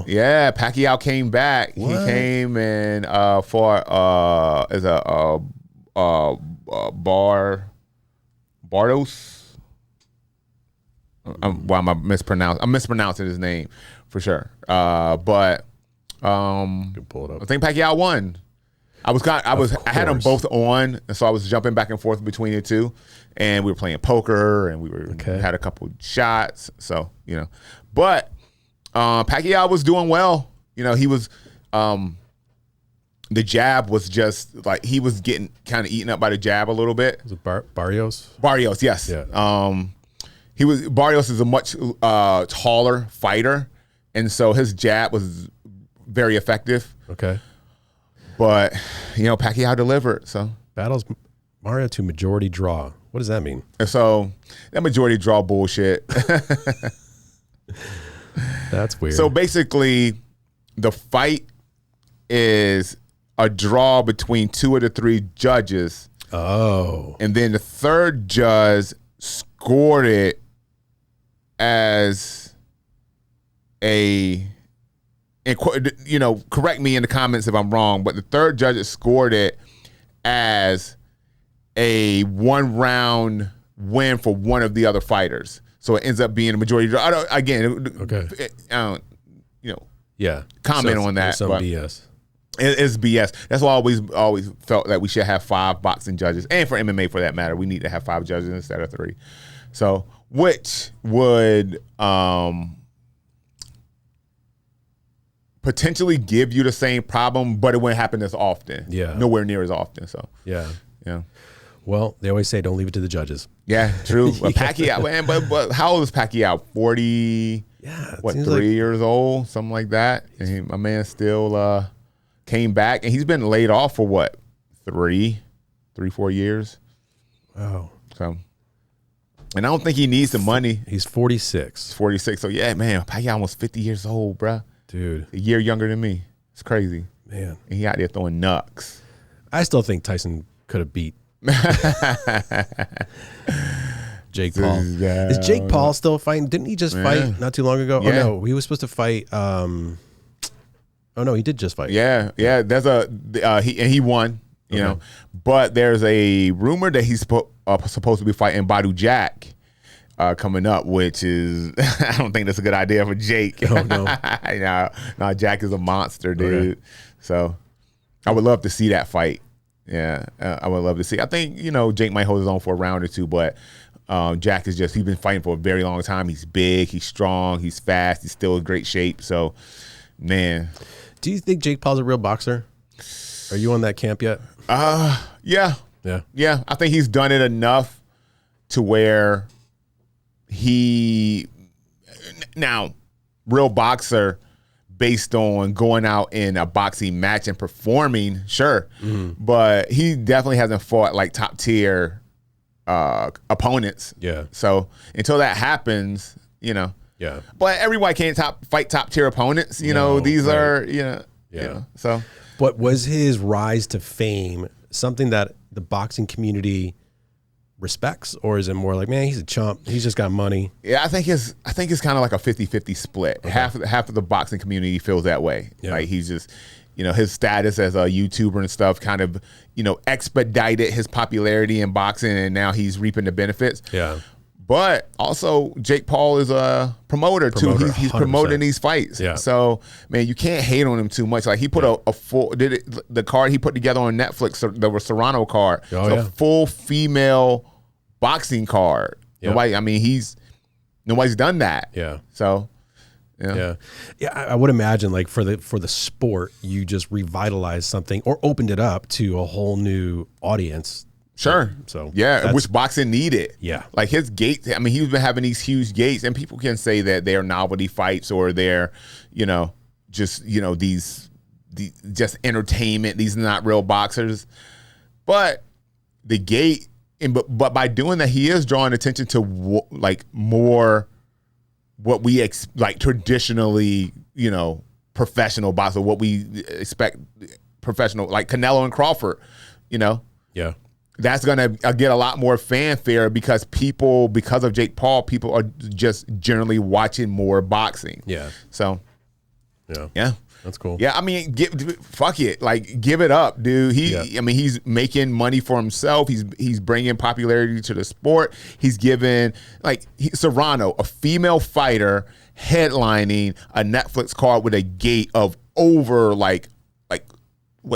Yeah, Pacquiao came back. What? He came and fought as a Bardos. Why am I mispronouncing? I'm mispronouncing his name for sure. But pull it up. I think Pacquiao won. I had them both on, and so I was jumping back and forth between the two, and we were playing poker, and we had a couple shots. So but Pacquiao was doing well. He was the jab was just like he was getting kind of eaten up by the jab a little bit. Was it Barrios? Barrios, yes. Yeah. Barrios is a much taller fighter, and so his jab was very effective. Okay. But, Pacquiao delivered, so. Battles Mario to majority draw. What does that mean? And so, that majority draw bullshit. That's weird. So, basically, the fight is a draw between 2 of the 3 judges. Oh. And then the third judge scored it as and correct me in the comments if I'm wrong, but the third judge scored it as a 1-round win for one of the other fighters. So it ends up being a majority draw. Comment on that. Some BS. It's BS. That's why I always felt that we should have 5 boxing judges, and for MMA for that matter, we need to have 5 judges instead of 3. So, which would potentially give you the same problem, but it wouldn't happen as often. Yeah. Nowhere near as often. So yeah. Yeah. Well, they always say don't leave it to the judges. Yeah, true. Pacquiao, man, but how old is Pacquiao? 40, yeah, 3 years old, something like that. And my man still came back, and he's been laid off for what, 4 years? Wow. So, and I don't think he needs the money. He's 46. 46. So yeah, man, Pacquiao almost 50 years old, bruh. Dude. A year younger than me. It's crazy. Man. And he out there throwing knucks. I still think Tyson could have beat Jake Paul. Is Jake Paul still fighting? Didn't he just fight not too long ago? Yeah. Oh no, he was supposed to fight. Oh no, he did just fight. Yeah. There's he won. You know, but there's a rumor that he's supposed to be fighting Badu Jack coming up, which is I don't think that's a good idea for Jake. Oh no, no, Jack is a monster, dude. Okay. So I would love to see that fight. Yeah, I would love to see. I think Jake might hold his own for a round or two, but Jack is he's been fighting for a very long time. He's big, he's strong, he's fast, he's still in great shape. So, man, do you think Jake Paul's a real boxer? Are you on that camp yet? Yeah, Yeah. I think he's done it enough to where now, real boxer based on going out in a boxing match and performing, sure. But he definitely hasn't fought like top tier opponents. Yeah. So until that happens, Yeah. But everybody can't fight top tier opponents. These are, so. But was his rise to fame something that the boxing community respects, or is it more like, man, he's a chump, he's just got money? Yeah, I think it's kind of like a 50-50 split. Okay. Half of the boxing community feels that way. Yeah. Like he's just, his status as a YouTuber and stuff kind of, expedited his popularity in boxing, and now he's reaping the benefits. Yeah. But also, Jake Paul is a promoter too. He's promoting these fights. Yeah. So, man, you can't hate on him too much. Like he put the card he put together on Netflix, the Serrano card, a full female boxing card. Yep. Nobody's done that. Yeah. So, yeah. I would imagine like for the sport, you just revitalized something or opened it up to a whole new audience. Sure. So which boxing needed. Yeah. Like his gates. I mean, he's been having these huge gates, and people can say that they're novelty fights or they're, these just entertainment. These are not real boxers. But the gate, but by doing that, he is drawing attention to more what we traditionally, professional boxer, what we expect professional, like Canelo and Crawford, Yeah. That's going to get a lot more fanfare because of Jake Paul, people are just generally watching more boxing. Yeah. So, yeah. That's cool. Yeah, I mean, fuck it. Like, give it up, dude. He's making money for himself. He's bringing popularity to the sport. He's giving, Serrano, a female fighter, headlining a Netflix card with a gate of over, like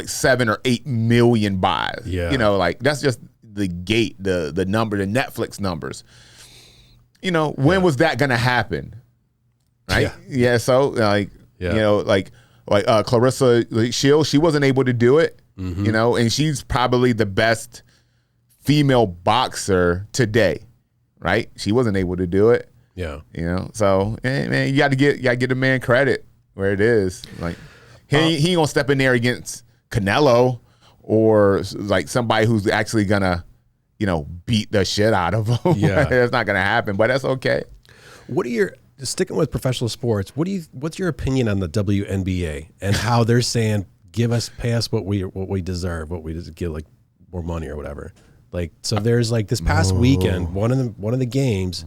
7 or 8 million buys. Yeah. That's just the gate, the number, the Netflix numbers. When was that going to happen? Right? Yeah. So, Clarissa Shields, she wasn't able to do it, and she's probably the best female boxer today, right? She wasn't able to do it. Yeah. So, man, you got to get a man credit where it is. Like, he ain't gonna step in there against Canelo or like somebody who's actually gonna, beat the shit out of him. Yeah. It's not gonna happen, but that's okay. Sticking with professional sports, what's your opinion on the WNBA and how they're saying pay us what we deserve, what we just get, like more money or whatever? Like, so there's like this past weekend, one of the games,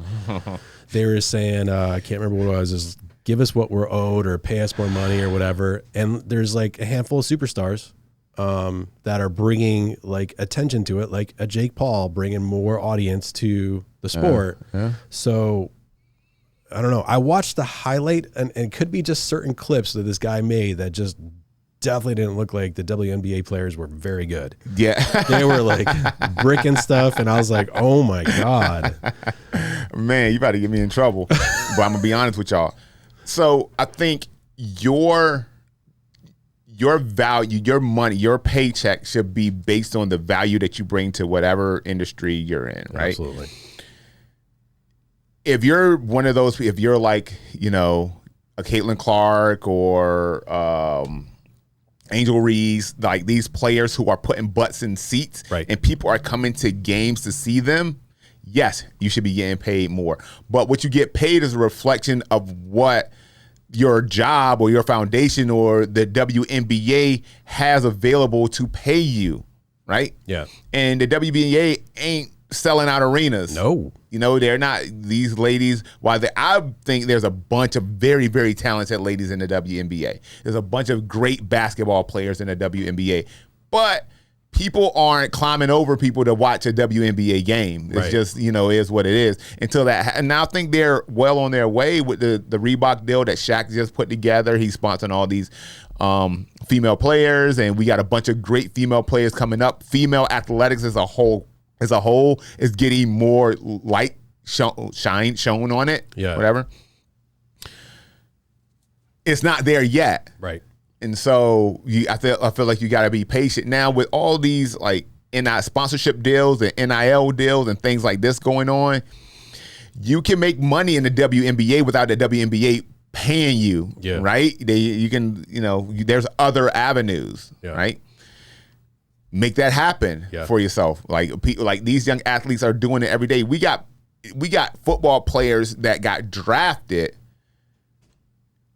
they were saying, I can't remember what it was, just give us what we're owed or pay us more money or whatever. And there's like a handful of superstars that are bringing like attention to it, like a Jake Paul bringing more audience to the sport. So I don't know. I watched the highlight, and it could be just certain clips that this guy made that just definitely didn't look like the WNBA players were very good. Yeah. They were like bricking stuff, and I was like, oh my God. Man, you about to get me in trouble. But I'm going to be honest with y'all. So I think your value, your money, your paycheck should be based on the value that you bring to whatever industry you're in, right? Absolutely. If you're one of those, if you're like, a Caitlin Clark or Angel Reese, like these players who are putting butts in seats, right, and people are coming to games to see them, yes, you should be getting paid more. But what you get paid is a reflection of what your job or your foundation or the WNBA has available to pay you, right? Yeah. And the WNBA ain't selling out arenas. No. They're not, these ladies, I think there's a bunch of very, very talented ladies in the WNBA. There's a bunch of great basketball players in the WNBA. But people aren't climbing over people to watch a WNBA game. It's just, is what it is. Until that, and now I think they're well on their way with the Reebok deal that Shaq just put together. He's sponsoring all these female players, and we got a bunch of great female players coming up. Female athletics as a whole is getting more light shown on it. Yeah. Whatever. It's not there yet. Right. And so I feel like you got to be patient now with all these like sponsorship deals and NIL deals and things like this going on, you can make money in the WNBA without the WNBA paying you, right? You can, there's other avenues, right? Make that happen for yourself. Like people, like these young athletes are doing it every day. We got football players that got drafted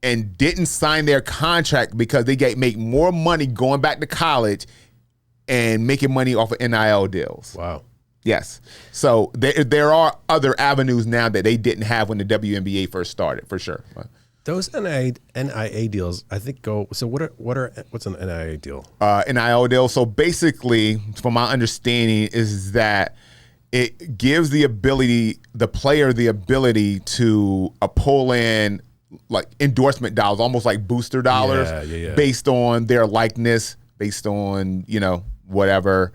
and didn't sign their contract because they make more money going back to college and making money off of NIL deals. Wow. Yes. So there are other avenues now that they didn't have when the WNBA first started, for sure. Those NIA deals, I think so what's an NIA deal? NIL deal. So basically, from my understanding, is that it gives the player the ability to pull in like endorsement dollars, almost like booster dollars, based on their likeness, based on, whatever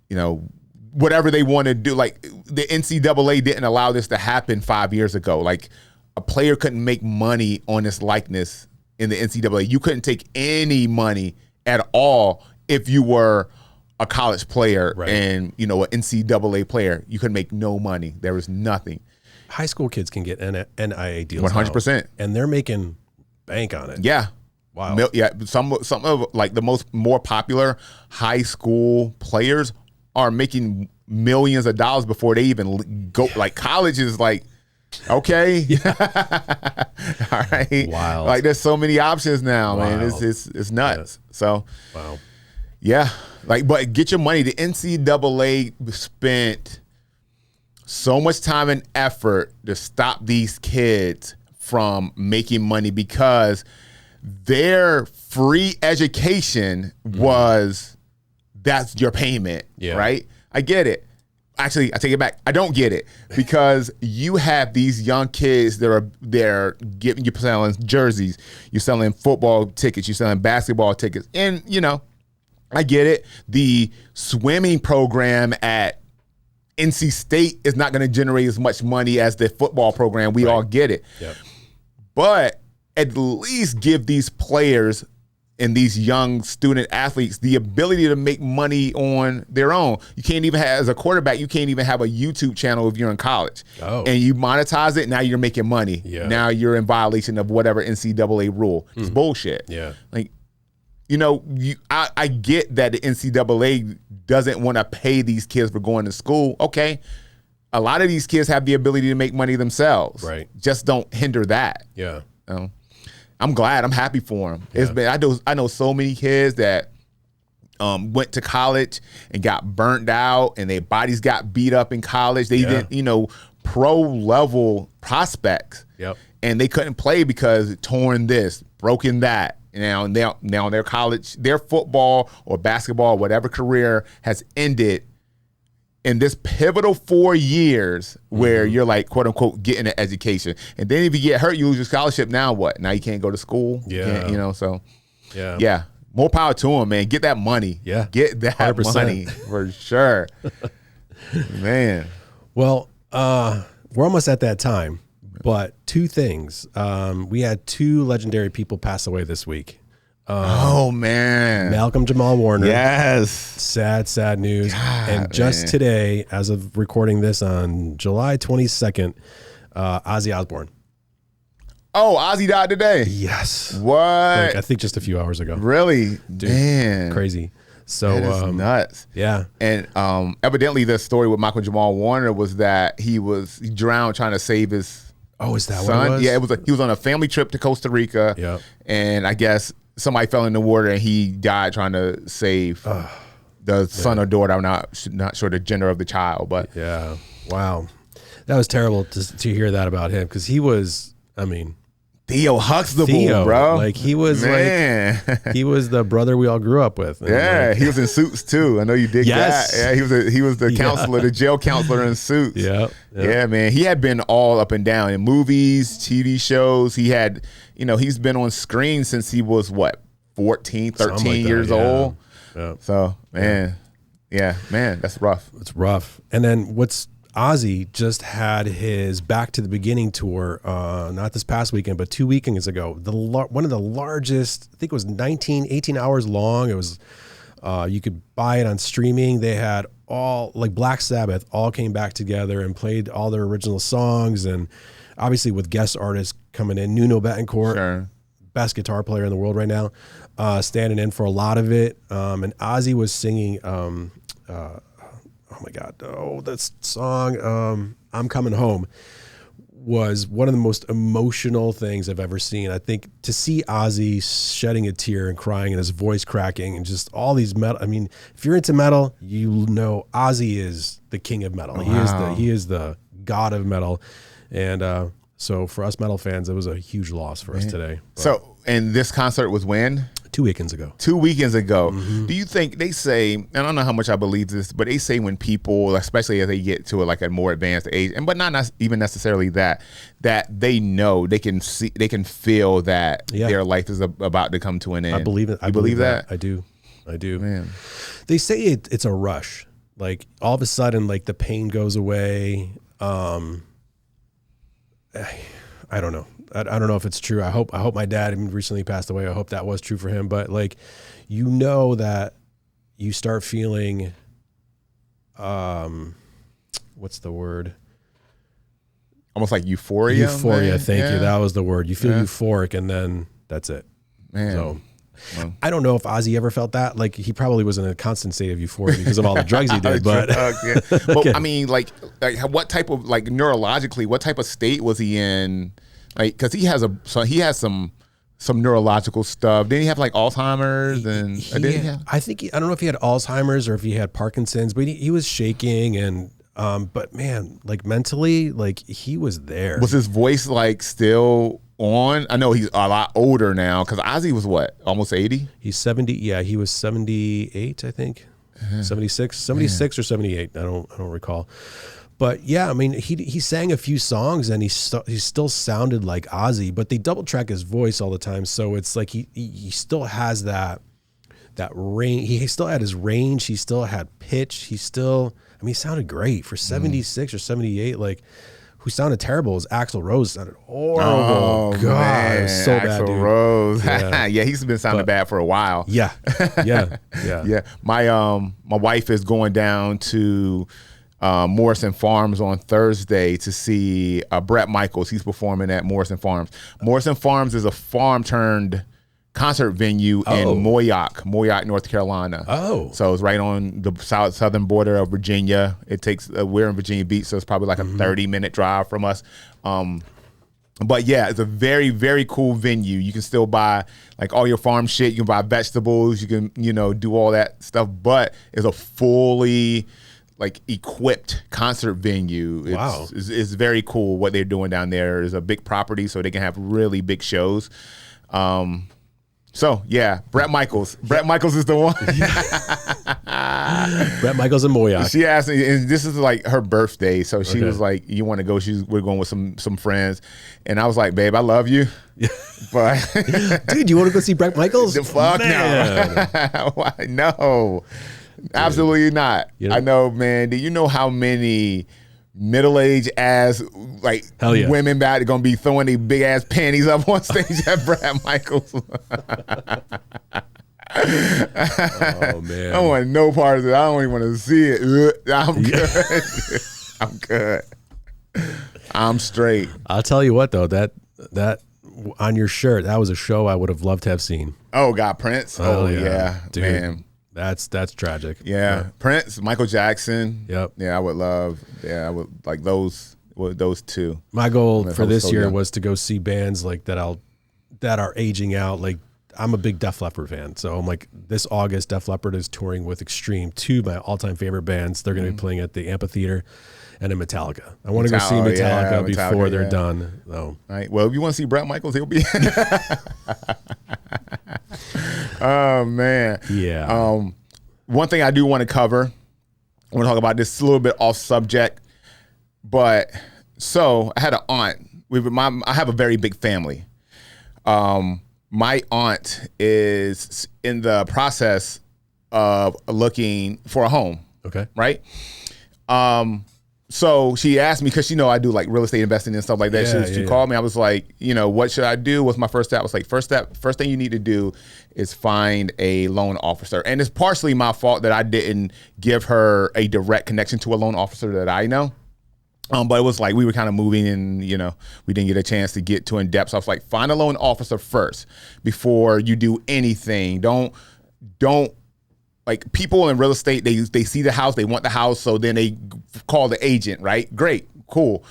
they want to do. Like the NCAA didn't allow this to happen 5 years ago. Like a player couldn't make money on this likeness in the NCAA. You couldn't take any money at all if you were a college player and, an NCAA player. You couldn't make no money. There was nothing. High school kids can get NIA deals 100%. And they're making bank on it. Yeah. Wow. Yeah. Some of like the more popular high school players are making millions of dollars before they even go. Like college is like, okay. All right. Wild. Like there's so many options now, man. It's nuts. Yeah. So, wow. Yeah. Like, but get your money. The NCAA spent so much time and effort to stop these kids from making money because their free education was, that's your payment, right? I get it. Actually, I take it back. I don't get it because you have these young kids that they're giving you, selling jerseys, you're selling football tickets, you're selling basketball tickets, and I get it. The swimming program at NC State is not going to generate as much money as the football program. We all get it. Yep. But at least give these players and these young student athletes the ability to make money on their own. You can't even have, as a quarterback, you can't even have a YouTube channel if you're in college. Oh. And you monetize it, now you're making money. Yeah. Now you're in violation of whatever NCAA rule. It's bullshit. Yeah. Like, I get that the NCAA doesn't want to pay these kids for going to school. Okay. A lot of these kids have the ability to make money themselves. Right. Just don't hinder that. Yeah. I'm glad. I'm happy for them. Yeah. It's been, I know so many kids that went to college and got burnt out and their bodies got beat up in college. They didn't, pro level prospects. Yep. And they couldn't play because torn this, broken that. Now their college, their football or basketball, whatever career has ended in this pivotal 4 years where you're like, quote unquote, getting an education. And then if you get hurt, you lose your scholarship. Now what? Now you can't go to school. Yeah. So more power to them, man. Get that money. Yeah. Get that 100%. money for sure. Man. Well, we're almost at that time. But two things. We had two legendary people pass away this week. Oh, man. Malcolm Jamal Warner. Yes. Sad news. God, and just today, as of recording this on July 22nd, Ozzy Osbourne. Oh, Ozzy died today? Yes. What? I think just a few hours ago. Really? Dude, man. Crazy. So that is nuts. Yeah. And evidently the story with Malcolm Jamal Warner was that he drowned trying to save his is that son. What it was? Yeah, he was on a family trip to Costa Rica. Yep. And I guess somebody fell in the water and he died trying to save the son or daughter. I'm not sure the gender of the child, but yeah. Wow. That was terrible to hear that about him because he was, Theo Huxtable, bro. Like he was he was the brother we all grew up with. And he was in Suits too. I know you dig that. Yeah, he was the counselor, the jail counselor in Suits. Yeah, man. He had been all up and down in movies, TV shows. He had, he's been on screen since he was 14, 13 years old. Yeah. So, man. Yeah, man, that's rough. It's rough. And then Ozzy just had his Back to the Beginning tour, not this past weekend, but 2 weekends ago. One of the largest, I think it was 18 hours long. It was You could buy it on streaming. They had all, like Black Sabbath, all came back together and played all their original songs. And obviously with guest artists coming in, Nuno Betancourt, Sure. best guitar player in the world right now, standing in for a lot of it. And Ozzy was singing, oh my God, that song, I'm Coming Home, was one of the most emotional things I've ever seen. I think to see Ozzy shedding a tear and crying and his voice cracking and just all these metal. I mean, if you're into metal, you know Ozzy is the king of metal. Wow. He is the god of metal. And so for us metal fans, it was a huge loss for us today. But So, and this concert was when? 2 weekends ago. 2 weekends ago. Mm-hmm. Do you think they say, and I don't know how much I believe this, but they say when people, especially as they get to like a more advanced age, and but not even necessarily that they know, they can see, they can feel that their life is about to come to an end. I believe it. I believe that. I do. Man. They say it's a rush. Like all of a sudden, like the pain goes away. I don't know. I don't know if it's true. I hope my dad recently passed away. I hope that was true for him. But like, you know that you start feeling, what's the word? Almost like euphoria. Euphoria. Man. Thank you. That was the word. You feel euphoric, and then that's it. Man. So I don't know if Ozzy ever felt that. Like he probably was in a constant state of euphoria because of all the drugs he did. But But I mean, like what type of, like neurologically, what type of state was he in? Like, because he has some neurological stuff. Didn't he have like Alzheimer's I think I don't know if he had Alzheimer's or if he had Parkinson's, but he was shaking and but man, like mentally, like he was there. Was his voice like still on? I know he's a lot older now because Ozzy was what, almost 80? He's 70. Yeah, he was 78, I think. 76 or 78. I don't recall. But yeah, I mean, he sang a few songs and he still sounded like Ozzy, but they double track his voice all the time. So it's like he still has that range. He still had his range. He still had pitch. He sounded great for 76 or 78. Like, who sounded terrible was Axl Rose. Sounded horrible. Oh, God, man. it was so bad, Axl dude. Rose. Yeah. Yeah, he's been sounding bad for a while. Yeah. Yeah. My wife is going down to Morrison Farms on Thursday to see Bret Michaels. He's performing at Morrison Farms. Morrison Farms is a farm turned concert venue in Moyock, North Carolina. Oh. So it's right on the southern border of Virginia. It takes, we're in Virginia Beach, so it's probably like a 30-minute drive from us. But yeah, it's a very, very cool venue. You can still buy like all your farm shit. You can buy vegetables. You can, do all that stuff. But it's a fully like equipped concert venue. Wow. It's very cool what they're doing down there. It's a big property, so they can have really big shows. So yeah, Bret Michaels. Bret Michaels is the one. Bret Michaels and Moyock. She asked me, and this is like her birthday, so she was like, "You want to go?" We're going with some friends, and I was like, "Babe, I love you, but dude, you want to go see Bret Michaels? The fuck no, no, absolutely not." I know, man. Do you know how many middle-aged ass like women about to gonna be throwing their big ass panties up on stage at Bret Michaels? Oh man, I don't want no part of it. I don't even want to see it. I'm good. I'm good. I'm straight. I'll tell you what though, that on your shirt, that was a show I would have loved to have seen. Oh God, Prince. Oh yeah, dude. Man. That's tragic. Yeah. Prince, Michael Jackson. Yep. Yeah, I would love. Yeah, I would like those two. My goal for this year was to go see bands like that are aging out. Like I'm a big Def Leppard fan, so I'm like this August Def Leppard is touring with Extreme, two of my all-time favorite bands. They're going to be playing at the amphitheater, and in Metallica. I want to go see Metallica before they're done. So. All right. Well, if you want to see Bret Michaels, he'll be. Oh man. Yeah. One thing I do want to cover. I want to talk about this a little bit off subject, but so I had an aunt. I have a very big family. My aunt is in the process of looking for a home. Okay. Right. So she asked me, because I do like real estate investing and stuff like that. She called me. I was like, what should I do? What's my first step? I was like, first thing you need to do is find a loan officer. And it's partially my fault that I didn't give her a direct connection to a loan officer that I know. But it was like we were kind of moving and, we didn't get a chance to get too in depth. So I was like, find a loan officer first before you do anything. Don't like people in real estate, they see the house, they want the house, so then they call the agent, right? Great, cool.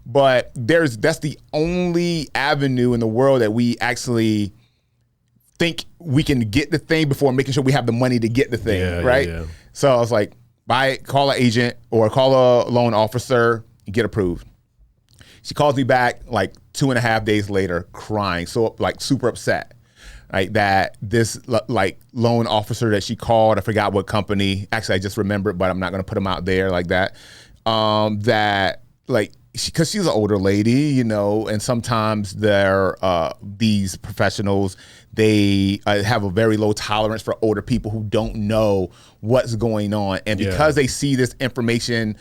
But that's the only avenue in the world that we actually think we can get the thing before making sure we have the money to get the thing, right? Yeah. So I was like, call an agent or call a loan officer and get approved. She calls me back like 2.5 days later, crying, so like super upset. Right, that this like loan officer that she called, I forgot what company. Actually, I just remembered, but I'm not going to put them out there like that. That like because she's an older lady, and sometimes these professionals, they have a very low tolerance for older people who don't know what's going on, and because they see this information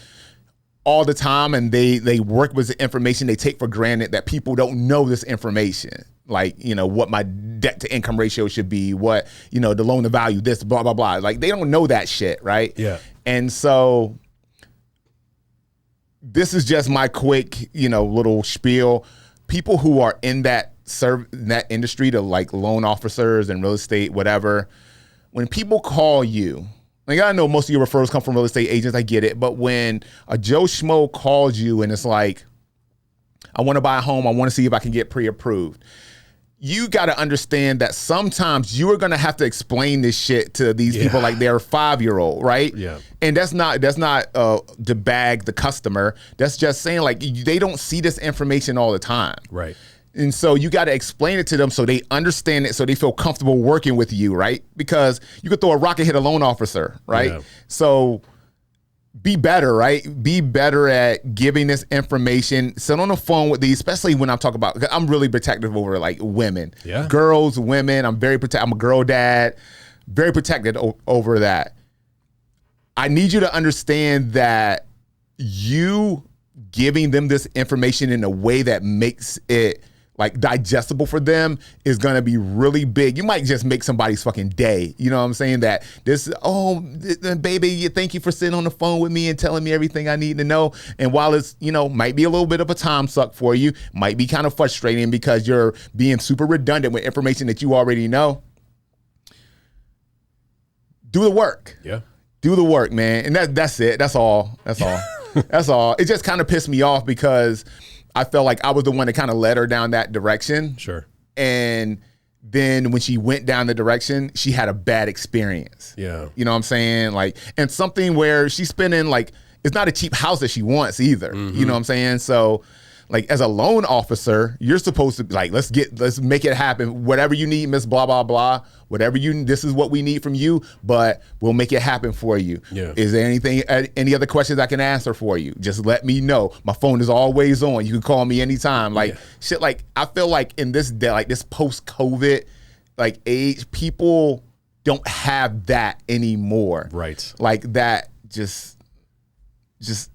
all the time and they work with the information, they take for granted that people don't know this information. Like, what my debt to income ratio should be, what, the loan to value, this, blah, blah, blah. Like, they don't know that shit, right? Yeah. And so this is just my quick, little spiel. People who are in that industry, to like loan officers and real estate, whatever, when people call you, like, I know most of your referrals come from real estate agents, I get it. But when a Joe Schmo calls you and it's like, I want to buy a home, I want to see if I can get pre-approved, you got to understand that sometimes you are going to have to explain this shit to these people like they're a 5-year-old, right? Yeah. And that's not to bag the customer. That's just saying like they don't see this information all the time. Right. And so you got to explain it to them so they understand it, so they feel comfortable working with you, right? Because you could throw a rock and hit a loan officer, right? Yeah. So be better, right? Be better at giving this information. Sit on the phone with these, especially when I'm talking about, I'm really protective over like women, girls, women. I'm a girl dad, very protected over that. I need you to understand that you giving them this information in a way that makes it like digestible for them is going to be really big. You might just make somebody's fucking day. You know what I'm saying? That this, baby, thank you for sitting on the phone with me and telling me everything I need to know. And while it's, might be a little bit of a time suck for you, might be kind of frustrating because you're being super redundant with information that you already know. Do the work. Yeah. Do the work, man. And that's it. That's all. That's all. That's all. It just kind of pissed me off because I felt like I was the one that kind of led her down that direction. Sure. And then when she went down the direction, she had a bad experience. Yeah. You know what I'm saying? Like, and something where she's spending like, it's not a cheap house that she wants either. Mm-hmm. You know what I'm saying? So like as a loan officer, you're supposed to be like, let's make it happen. Whatever you need, Miss blah, blah, blah, this is what we need from you, but we'll make it happen for you. Yeah. Is there any other questions I can answer for you? Just let me know. My phone is always on. You can call me anytime. Like shit. Like I feel like in this day, like this post-COVID like age, people don't have that anymore. Right. Like that just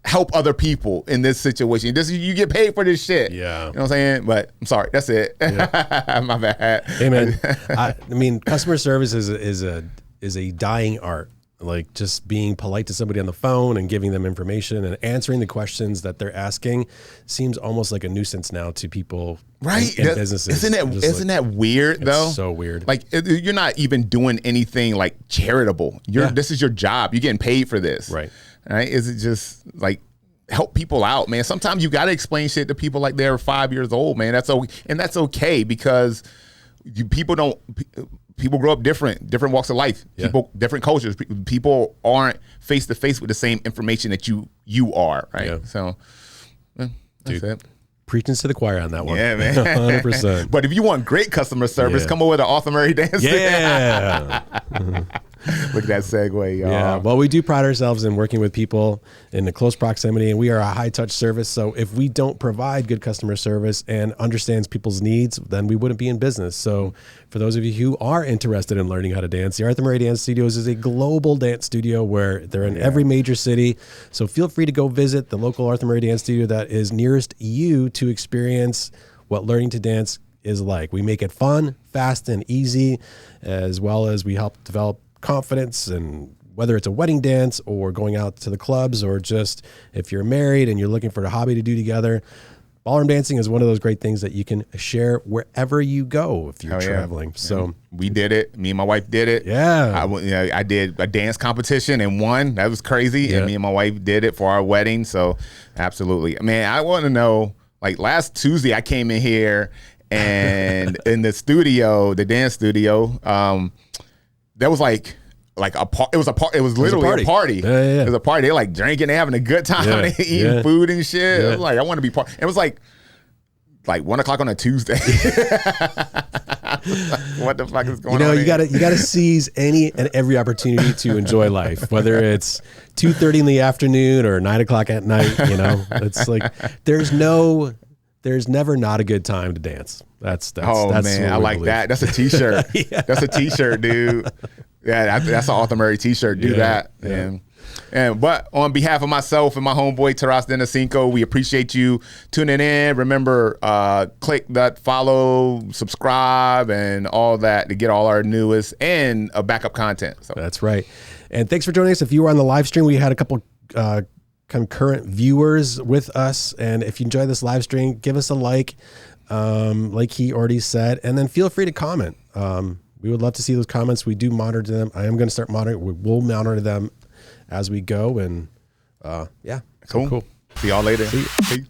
help other people in this situation. You get paid for this shit. Yeah. You know what I'm saying? But I'm sorry. That's it. Yeah. My bad. Hey man, I mean, customer service is a dying art. Like just being polite to somebody on the phone and giving them information and answering the questions that they're asking seems almost like a nuisance now to people, right? In businesses. Isn't that weird though? It's so weird. Like you're not even doing anything like charitable. This is your job. You're getting paid for this. Right. Right? Is it just like help people out, man? Sometimes you got to explain shit to people like they're 5 years old, man. That's okay because people grow up different walks of life. Yeah. People, different cultures. People aren't face to face with the same information that you are, right? Yeah. So that's it. Preaching to the choir on that one. Yeah, man. 100%. But if you want great customer service, come over to Arthur Murray Dance. Yeah. Look at that segue, y'all. Yeah, well, we do pride ourselves in working with people in the close proximity, and we are a high-touch service. So if we don't provide good customer service and understands people's needs, then we wouldn't be in business. So for those of you who are interested in learning how to dance, the Arthur Murray Dance Studios is a global dance studio where they're in every major city. So feel free to go visit the local Arthur Murray Dance Studio that is nearest you to experience what learning to dance is like. We make it fun, fast, and easy, as well as we help develop confidence, and whether it's a wedding dance or going out to the clubs, or just if you're married and you're looking for a hobby to do together, ballroom dancing is one of those great things that you can share wherever you go if you're traveling. So we did it. Me and my wife did it. Yeah. I did a dance competition and won. That was crazy. Yeah. And me and my wife did it for our wedding. So absolutely. Man, I want to know, like last Tuesday I came in here and in the studio, the dance studio, there was like a party. It was literally a party. Yeah. It was a party. They're like drinking, they having a good time, they eating food and shit. I was like, I want to be part. It was like 1 o'clock on a Tuesday. What the fuck is going on? You gotta seize any and every opportunity to enjoy life, whether it's 2:30 in the afternoon or 9 o'clock at night. It's like there's never not a good time to dance. That's man, I like believe. that. That's a t-shirt. That's a t-shirt, dude. Yeah, that's an Arthur Murray t-shirt. Do that. Yeah. But on behalf of myself and my homeboy Taras Denacinco, we appreciate you tuning in. Remember, click that follow, subscribe, and all that to get all our newest and backup content. So that's right. And thanks for joining us. If you were on the live stream, we had a couple concurrent viewers with us, and if you enjoy this live stream, give us a like he already said, and then feel free to comment. We would love to see those comments. We do monitor them. I am going to start monitoring. We'll monitor them as we go, and cool. See y'all later. See you. Peace.